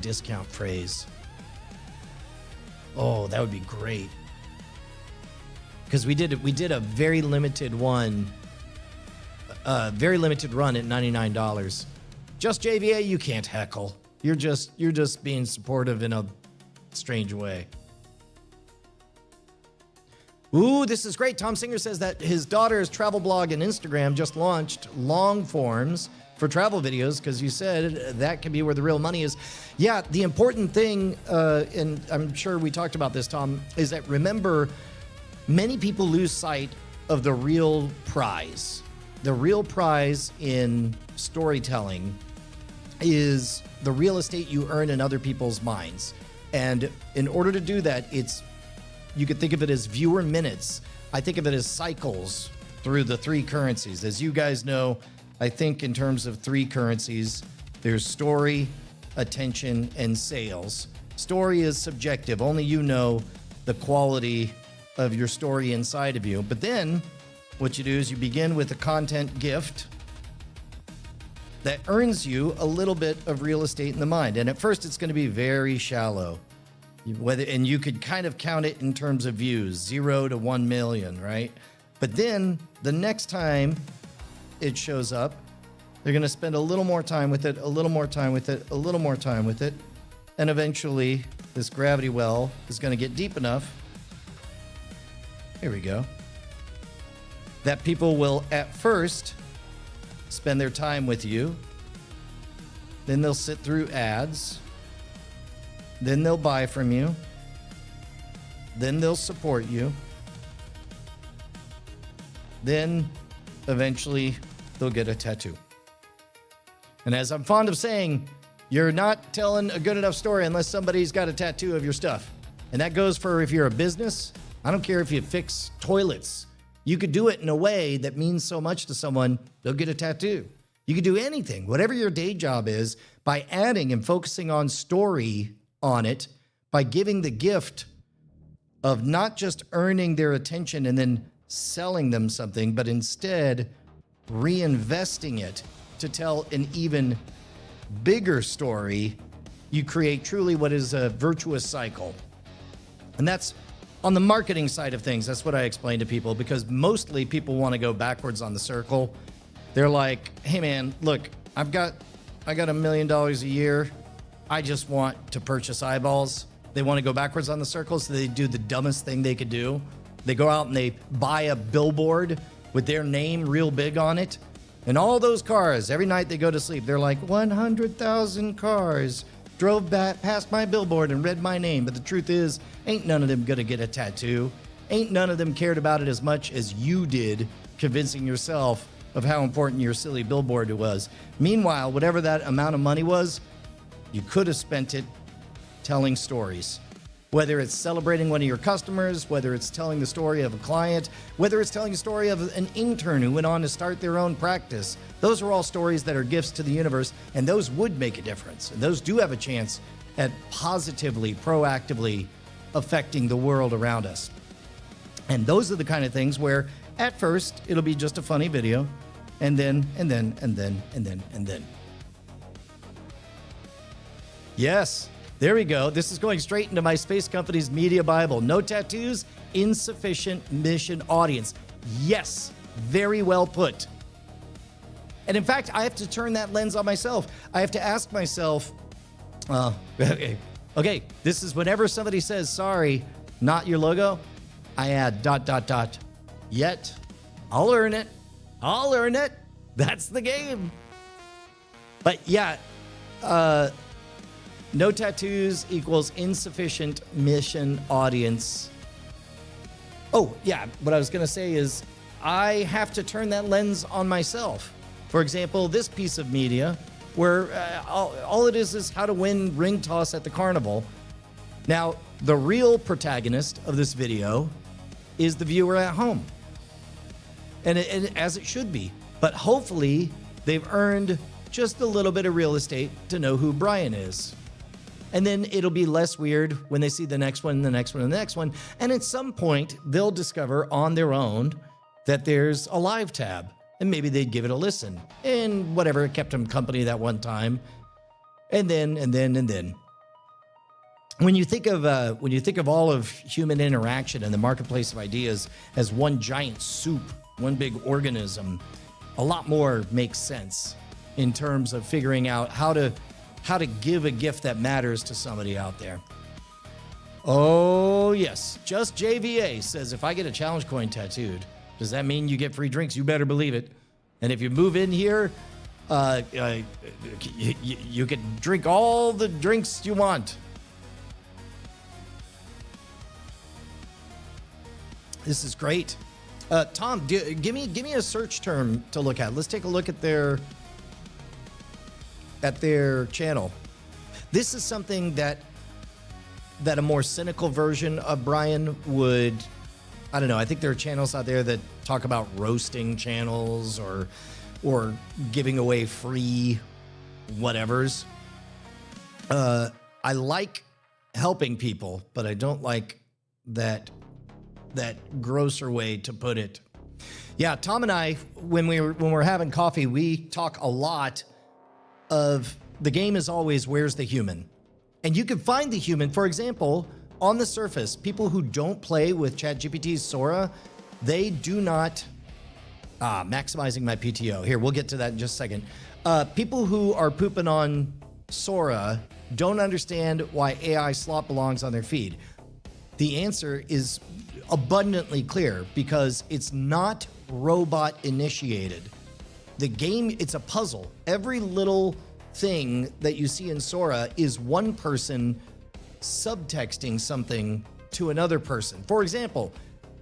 discount phrase. Oh, that would be great. Because we did a very limited run at $99. Just JVA, you can't heckle. You're just being supportive in a strange way. Ooh, this is great. Tom Singer says that his daughter's travel blog and Instagram just launched long forms for travel videos, because you said that can be where the real money is. Yeah, the important thing, and I'm sure we talked about this, Tom, is that remember, many people lose sight of the real prize. The real prize in storytelling is the real estate you earn in other people's minds. And in order to do that, you could think of it as viewer minutes. I think of it as cycles through the three currencies. As you guys know, I think in terms of three currencies, there's story, attention, and sales. Story is subjective. Only you know the quality of your story inside of you. But then what you do is you begin with a content gift that earns you a little bit of real estate in the mind. And at first it's going to be very shallow. And you could kind of count it in terms of views, 0 to 1 million, right? But then the next time it shows up, they're going to spend a little more time with it, a little more time with it, a little more time with it. And eventually this gravity well is going to get deep enough. Here we go. That people will at first spend their time with you. Then they'll sit through ads. Then they'll buy from you. Then they'll support you. Then eventually they'll get a tattoo. And as I'm fond of saying, you're not telling a good enough story unless somebody's got a tattoo of your stuff. And that goes for if you're a business. I don't care if you fix toilets. You could do it in a way that means so much to someone, they'll get a tattoo. You could do anything, whatever your day job is, by adding and focusing on story on it, by giving the gift of not just earning their attention and then selling them something, but instead reinvesting it to tell an even bigger story. You create truly what is a virtuous cycle. And that's on the marketing side of things. That's what I explain to people, because mostly people want to go backwards on the circle. They're like, hey man, look, I got $1 million a year. I just want to purchase eyeballs. They want to go backwards on the circle, so they do the dumbest thing they could do. They go out and they buy a billboard with their name real big on it. And all those cars, every night they go to sleep, they're like, 100,000 cars drove back past my billboard and read my name. But the truth is, ain't none of them gonna get a tattoo. Ain't none of them cared about it as much as you did, convincing yourself of how important your silly billboard was. Meanwhile, whatever that amount of money was, you could have spent it telling stories. Whether it's celebrating one of your customers, whether it's telling the story of a client, whether it's telling a story of an intern who went on to start their own practice. Those are all stories that are gifts to the universe, and those would make a difference. And those do have a chance at positively, proactively affecting the world around us. And those are the kind of things where at first it'll be just a funny video, and then. Yes. There we go. This is going straight into my space company's media Bible. No tattoos, insufficient mission audience. Yes, very well put. And in fact, I have to turn that lens on myself. I have to ask myself, okay, this is whenever somebody says, sorry, not your logo, I add ... Yet, I'll earn it. I'll earn it. That's the game. But yeah, no tattoos equals insufficient mission audience. Oh, yeah, what I was going to say is I have to turn that lens on myself. For example, this piece of media where all it is how to win ring toss at the carnival. Now, the real protagonist of this video is the viewer at home. And as it should be. But hopefully, they've earned just a little bit of real estate to know who Brian is. And then it'll be less weird when they see the next one, the next one, and the next one. And at some point, they'll discover on their own that there's a live tab. And maybe they'd give it a listen. And whatever, it kept them company that one time. And then. When you think of all of human interaction and the marketplace of ideas as one giant soup, one big organism, a lot more makes sense in terms of figuring out how to give a gift that matters to somebody out there. Oh, yes. Just JVA says, if I get a challenge coin tattooed, does that mean you get free drinks? You better believe it. And if you move in here, you can drink all the drinks you want. This is great. Tom, give me a search term to look at. Let's take a look at their channel. This is something that a more cynical version of Brian would. I don't know. I think there are channels out there that talk about roasting channels or giving away free whatevers. I like helping people, but I don't like that grosser way to put it. Yeah, Tom and I, when we're having coffee, we talk a lot of the game is always where's the human? And you can find the human, for example, on the surface. People who don't play with ChatGPT's Sora, they do not maximizing my PTO. Here, we'll get to that in just a second. People who are pooping on Sora don't understand why AI slop belongs on their feed. The answer is abundantly clear because it's not robot initiated. The game, it's a puzzle. Every little thing that you see in Sora is one person subtexting something to another person. For example,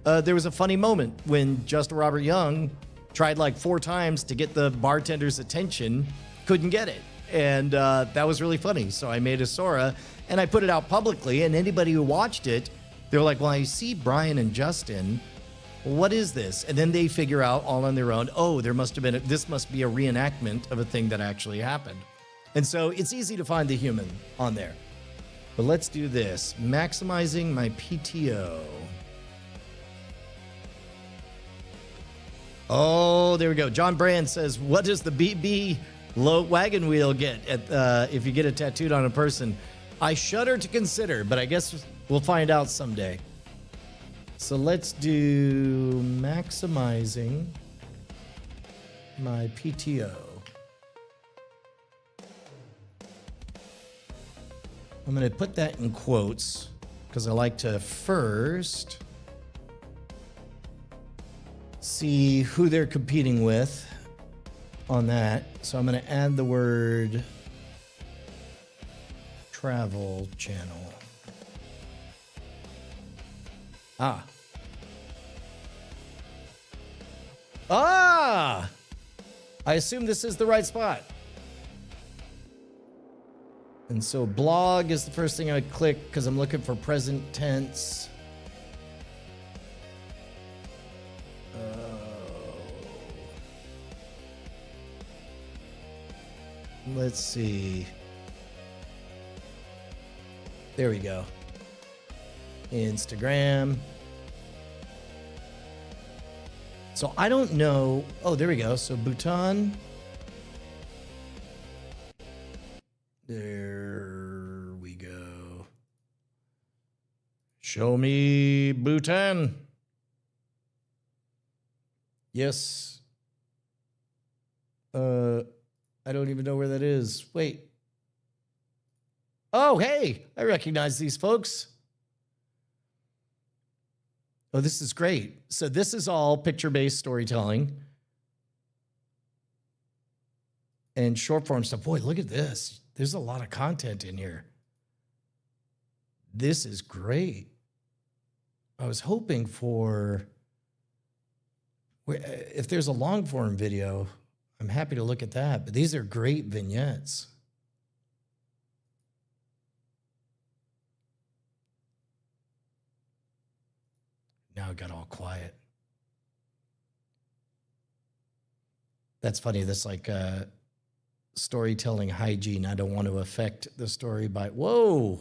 there was a funny moment when Justin Robert Young tried like 4 times to get the bartender's attention, couldn't get it. And that was really funny. So I made a Sora and I put it out publicly, and anybody who watched it, they were like, well, I see Brian and Justin. What is this? And then they figure out all on their own, oh, this must be a reenactment of a thing that actually happened. And so it's easy to find the human on there. But let's do this. Maximizing my PTO. Oh, there we go. John Brand says, what does the BB low wagon wheel get if you get it tattooed on a person? I shudder to consider, but I guess we'll find out someday. So let's do maximizing my PTO. I'm going to put that in quotes because I like to first see who they're competing with on that. So I'm going to add the word travel channel. Ah. I assume this is the right spot. And so blog is the first thing I would click because I'm looking for present tense. Let's see. There we go. Instagram. So I don't know. Oh, there we go. So Bhutan. There we go. Show me Bhutan. Yes. I don't even know where that is. Wait. Oh, hey, I recognize these folks. Oh, this is great. So this is all picture-based storytelling and short form stuff. Boy, look at this. There's a lot of content in here. This is great. I was hoping for, if there's a long form video, I'm happy to look at that, but these are great vignettes. Now it got all quiet. That's funny. That's like storytelling hygiene. I don't want to affect the story by, whoa.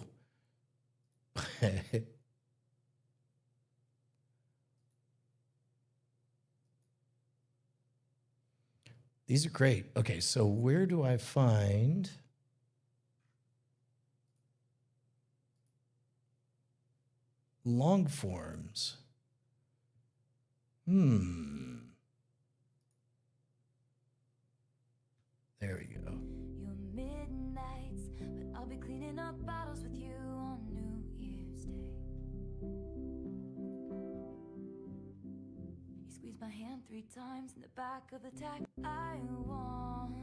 These are great. Okay, so where do I find long forms? There we go. Your midnights, but I'll be cleaning up bottles with you on New Year's Day. You squeezed my hand 3 times in the back of the taxi. I want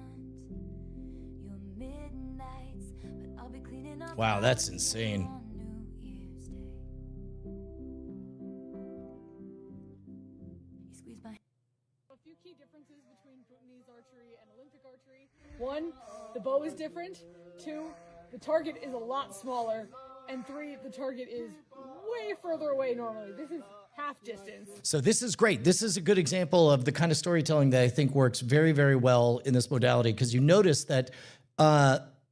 your midnights, but I'll be cleaning up. Wow, that's insane. on New Year's Day. You different. 2, the target is a lot smaller. And 3, the target is way further away normally. This is half distance. So this is great. This is a good example of the kind of storytelling that I think works very, very well in this modality, because you notice that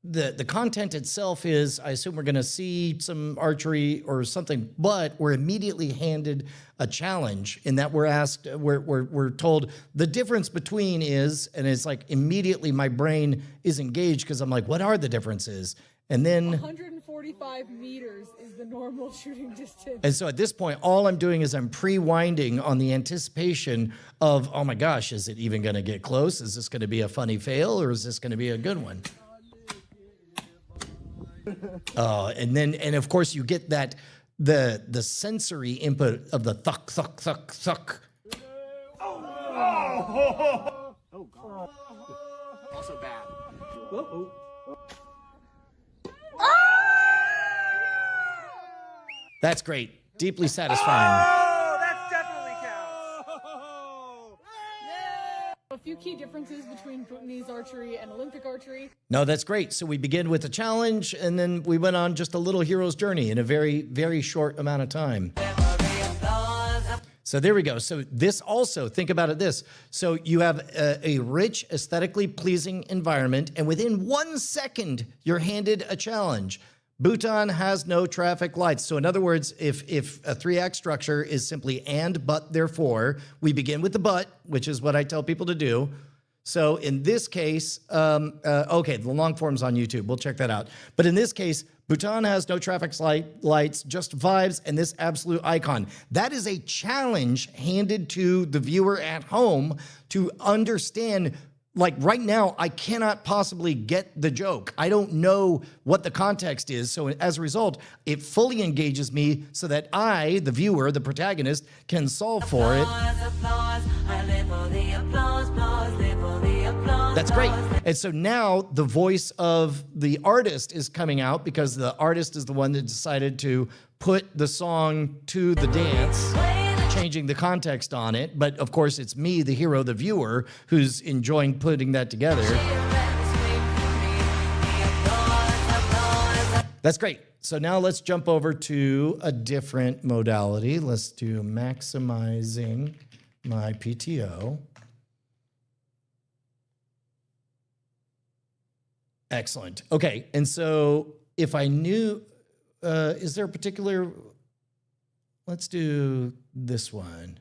the content itself is, I assume we're going to see some archery or something, but we're immediately handed a challenge in that we're asked, we're told the difference between is, and it's like immediately my brain is engaged because I'm like, what are the differences? And then 145 meters is the normal shooting distance. And so at this point, all I'm doing is I'm pre-winding on the anticipation of, oh my gosh, is it even going to get close? Is this going to be a funny fail, or is this going to be a good one? And of course you get that, the sensory input of the thuck, thuck, thuck, thuck. Oh, God. Also bad. Whoa. That's great. Deeply satisfying. Oh, that definitely counts. A few key differences between Bhutanese archery and Olympic archery. No, that's great. So we begin with a challenge, and then we went on just a little hero's journey in a very, very short amount of time. So there we go. So this also, think about it this. So you have a rich, aesthetically pleasing environment, and within 1 second, you're handed a challenge. Bhutan has no traffic lights. So in other words, if a 3-act structure is simply and, but, therefore, we begin with the but, which is what I tell people to do. So in this case, okay, the long form's on YouTube. We'll check that out. But in this case, Bhutan has no traffic lights, just vibes and this absolute icon. That is a challenge handed to the viewer at home to understand. Like right now, I cannot possibly get the joke. I don't know what the context is. So as a result, it fully engages me so that I, the viewer, the protagonist, can solve for it. That's great. And so now the voice of the artist is coming out, because the artist is the one that decided to put the song to the dance, changing the context on it. But of course, it's me, the hero, the viewer, who's enjoying putting that together. That's great. So now let's jump over to a different modality. Let's do maximizing my PTO. Excellent. Okay. And so if I knew, is there a particular, let's do this one.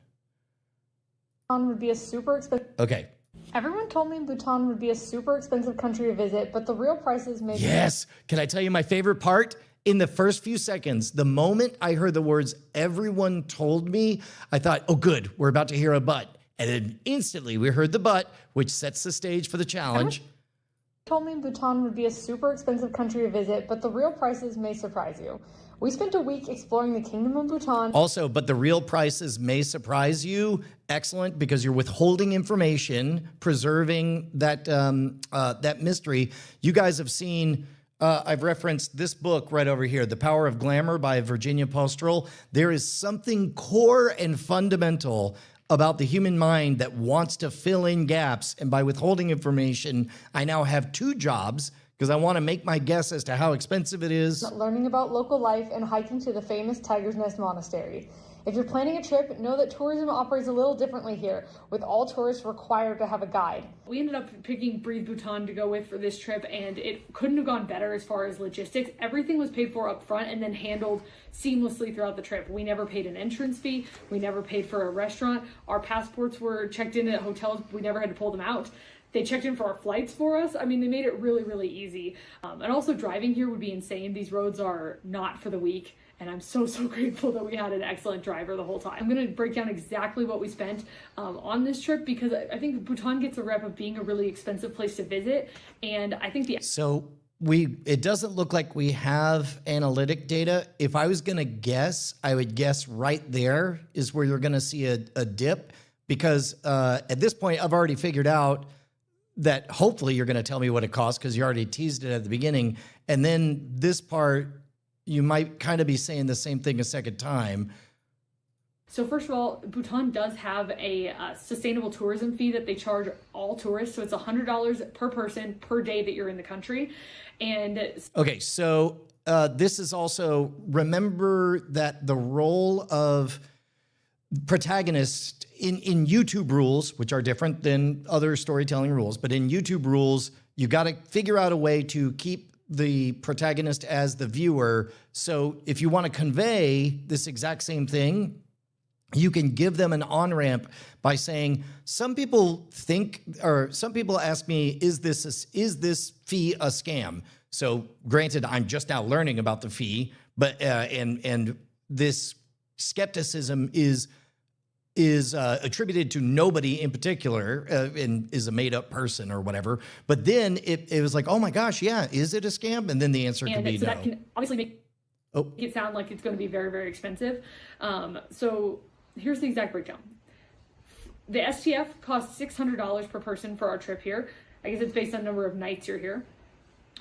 Bhutan would be a super expensive. Okay. Everyone told me Bhutan would be a super expensive country to visit, but the real prices may be. Yes. Can I tell you my favorite part? In the first few seconds, the moment I heard the words everyone told me, I thought, oh, good, we're about to hear a but. And then instantly we heard the but, which sets the stage for the challenge. Told me Bhutan would be a super expensive country to visit, but the real prices may surprise you. We spent a week exploring the Kingdom of Bhutan. Also, but the real prices may surprise you. Excellent, because you're withholding information, preserving that that mystery. You guys have seen, I've referenced this book right over here, The Power of Glamour by Virginia Postrel. There is something core and fundamental about the human mind that wants to fill in gaps. And by withholding information, I now have 2 jobs, because I want to make my guess as to how expensive it is. Learning about local life and hiking to the famous Tiger's Nest Monastery. If you're planning a trip, know that tourism operates a little differently here, with all tourists required to have a guide. We ended up picking Breathe Bhutan to go with for this trip, and it couldn't have gone better as far as logistics. Everything was paid for up front and then handled seamlessly throughout the trip. We never paid an entrance fee. We never paid for a restaurant. Our passports were checked in at hotels. We never had to pull them out. They checked in for our flights for us. I mean, they made it really, really easy. And also driving here would be insane. These roads are not for the weak. And I'm so, so grateful that we had an excellent driver the whole time. I'm going to break down exactly what we spent on this trip, because I think Bhutan gets a rep of being a really expensive place to visit. And I think So it doesn't look like we have analytic data. If I was going to guess, I would guess right there is where you're going to see a dip, because at this point, I've already figured out that hopefully you're going to tell me what it costs, because you already teased it at the beginning. And then this part, you might kind of be saying the same thing a second time. So first of all, Bhutan does have a sustainable tourism fee that they charge all tourists. So it's $100 per person per day that you're in the country. And Okay, so this is also, remember that the role of protagonist in YouTube rules, which are different than other storytelling rules, but in YouTube rules, you got to figure out a way to keep the protagonist as the viewer. So if you want to convey this exact same thing, you can give them an on-ramp by saying, some people think, or some people ask me, is this fee a scam? So granted, I'm just now learning about the fee, but and this skepticism is attributed to nobody in particular, and is a made-up person or whatever. But then it was like, oh my gosh, yeah, is it a scam? And then the answer could be so no. that can obviously make it sound like it's going to be very, very expensive. So here's the exact breakdown. The STF costs $600 per person for our trip here. I guess it's based on the number of nights you're here.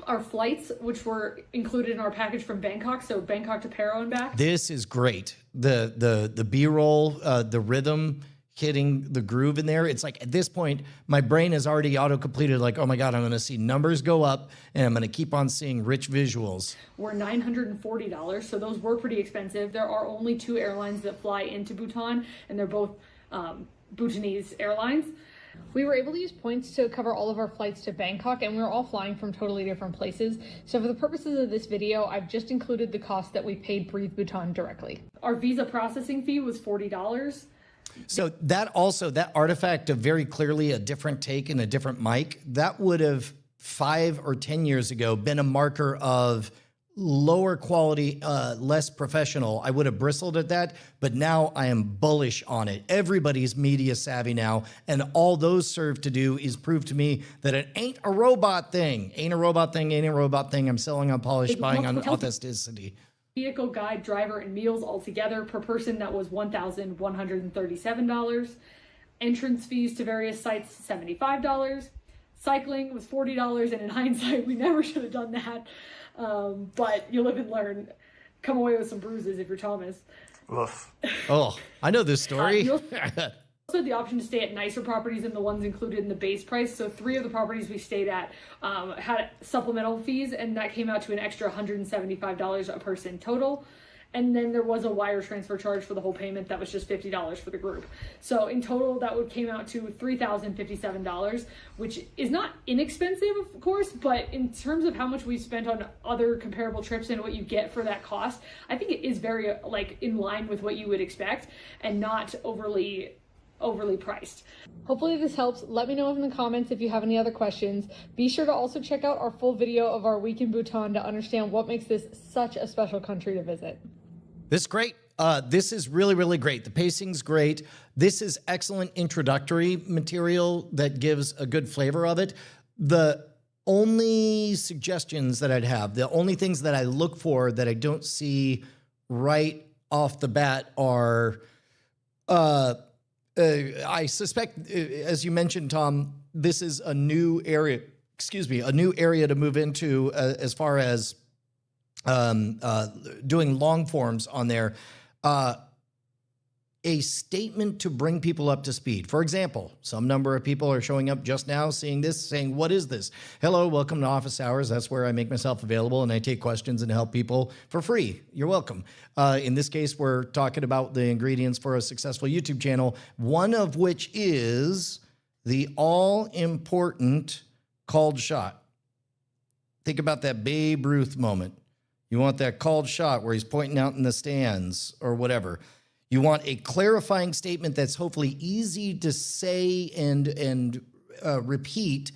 Our flights, which were included in our package from Bangkok, so Bangkok to Paro and back. This is great. The B-roll, the rhythm hitting the groove in there. It's like at this point, my brain has already auto-completed like, oh my God, I'm going to see numbers go up and I'm going to keep on seeing rich visuals. Were $940, so those were pretty expensive. There are only 2 airlines that fly into Bhutan, and they're both Bhutanese airlines. We were able to use points to cover all of our flights to Bangkok, and we were all flying from totally different places. So for the purposes of this video, I've just included the cost that we paid Breathe Bhutan directly. Our visa processing fee was $40. So that artifact of very clearly a different take and a different mic, that would have 5 or 10 years ago been a marker of lower quality, less professional. I would have bristled at that, but now I am bullish on it. Everybody's media savvy now, and all those serve to do is prove to me that it ain't a robot thing. Ain't a robot thing, ain't a robot thing. I'm selling on polish, buying on authenticity. Vehicle, guide, driver, and meals altogether per person, that was $1,137. Entrance fees to various sites, $75. Cycling was $40, and in hindsight, we never should have done that. But you live and learn. Come away with some bruises if you're Thomas. Oh, I know this story. You also had the option to stay at nicer properties than the ones included in the base price. So 3 of the properties we stayed at had supplemental fees, and that came out to an extra $175 a person total. And then there was a wire transfer charge for the whole payment. That was just $50 for the group. So in total, came out to $3,057, which is not inexpensive, of course, but in terms of how much we've spent on other comparable trips and what you get for that cost, I think it is very in line with what you would expect and not overly priced. Hopefully this helps. Let me know in the comments if you have any other questions. Be sure to also check out our full video of our week in Bhutan to understand what makes this such a special country to visit. This is great. This is really, really great. The pacing's great. This is excellent introductory material that gives a good flavor of it. The only suggestions that I'd have, the only things that I look for that I don't see right off the bat are, I suspect, as you mentioned, Tom, this is a new area, a new area to move into as far as doing long forms on there. A statement to bring people up to speed. For example, some number of people are showing up just now, seeing this, saying, what is this? Hello, welcome to Office Hours. That's where I make myself available and I take questions and help people for free. You're welcome. In this case, we're talking about the ingredients for a successful YouTube channel, one of which is the all-important called shot. Think about that Babe Ruth moment. You want that called shot where he's pointing out in the stands or whatever. You want a clarifying statement that's hopefully easy to say and repeat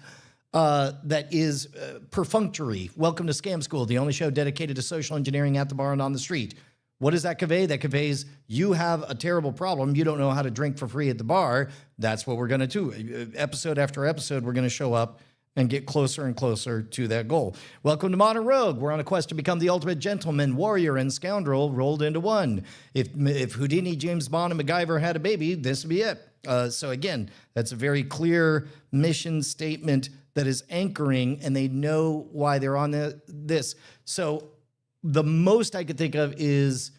that is perfunctory. Welcome to Scam School, the only show dedicated to social engineering at the bar and on the street. What does that convey? That conveys you have a terrible problem. You don't know how to drink for free at the bar. That's what we're going to do. Episode after episode, we're going to show up and get closer and closer to that goal. Welcome to Modern Rogue. We're on a quest to become the ultimate gentleman, warrior, and scoundrel rolled into one. If Houdini, James Bond, and MacGyver had a baby, this would be it. So again, that's a very clear mission statement that is anchoring, and they know why they're on this. So the most I could think of is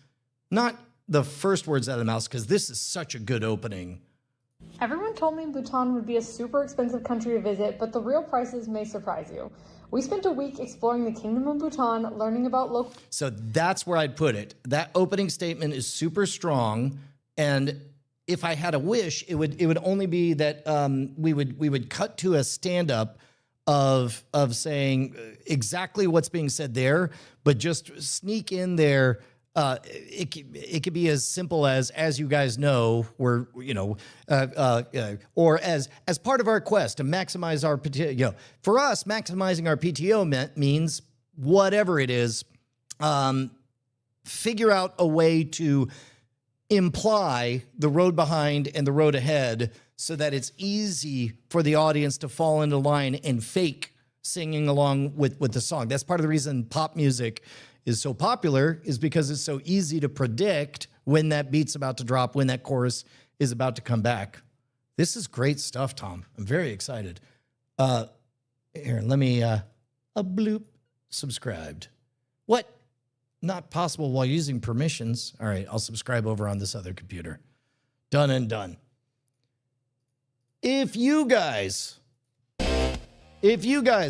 not the first words out of the mouth because this is such a good opening. Everyone told me Bhutan would be a super expensive country to visit, but the real prices may surprise you. We spent a week exploring the Kingdom of Bhutan, learning about local... So that's where I'd put it. That opening statement is super strong, and if I had a wish, it would only be that we would cut to a stand-up of saying exactly what's being said there, but just sneak in there. It could be as simple as you guys know, we're, or as part of our quest to maximize our PTO, for us, maximizing our PTO means whatever it is, figure out a way to imply the road behind and the road ahead so that it's easy for the audience to fall into line and fake singing along with the song. That's part of the reason pop music is so popular, is because it's so easy to predict when that beat's about to drop, when that chorus is about to come back. This is great stuff, Tom. I'm very excited. Here, let me, a bloop, subscribed. What? Not possible while using permissions. All right, I'll subscribe over on this other computer. Done and done. If you guys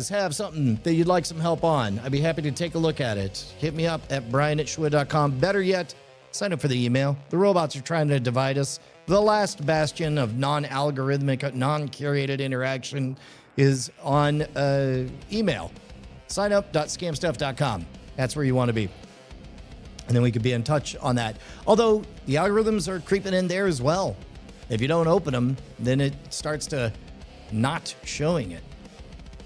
have something that you'd like some help on, I'd be happy to take a look at it. Hit me up at brian@shua.com. Better yet, sign up for the email. The robots are trying to divide us. The last bastion of non-algorithmic, non-curated interaction is on email. Signup.scamstuff.com. That's where you want to be. And then we could be in touch on that. Although the algorithms are creeping in there as well. If you don't open them, then it starts to not showing it.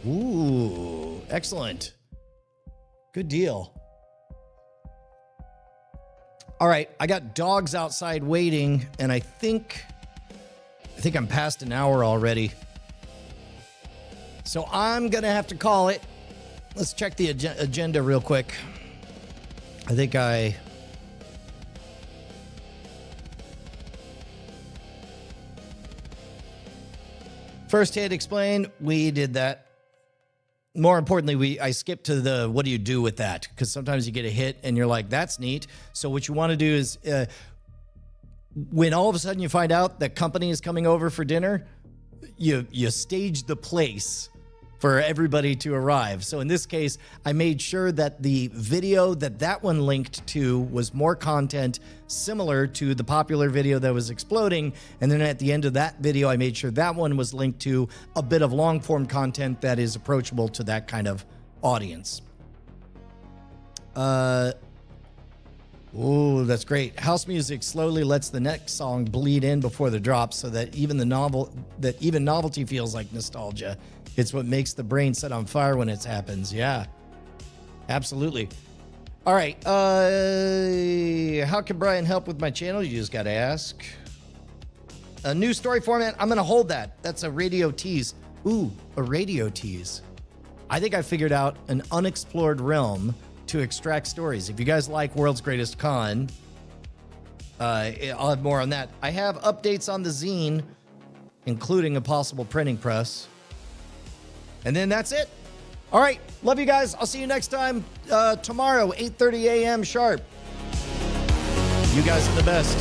Ooh, excellent. Good deal. All right, I got dogs outside waiting, and I think I'm past an hour already. So I'm going to have to call it. Let's check the agenda real quick. I think First hit explain, we did that. More importantly, I skipped to the what do you do with that? Because sometimes you get a hit and you're like, that's neat. So what you want to do is when all of a sudden you find out that company is coming over for dinner, you stage the place for everybody to arrive. So in this case, I made sure that the video that one linked to was more content similar to the popular video that was exploding. And then at the end of that video, I made sure that one was linked to a bit of long form content that is approachable to that kind of audience. Oh, that's great. House music slowly lets the next song bleed in before the drop so that even novelty feels like nostalgia. It's what makes the brain set on fire when it happens. Yeah, absolutely. All right. How can Brian help with my channel? You just got to ask. A new story format. I'm going to hold that. That's a radio tease. Ooh, a radio tease. I think I figured out an unexplored realm to extract stories. If you guys like World's Greatest Con, I'll have more on that. I have updates on the zine, including a possible printing press. And then that's it. All right. Love you guys. I'll see you next time tomorrow, 8:30 a.m. sharp. You guys are the best.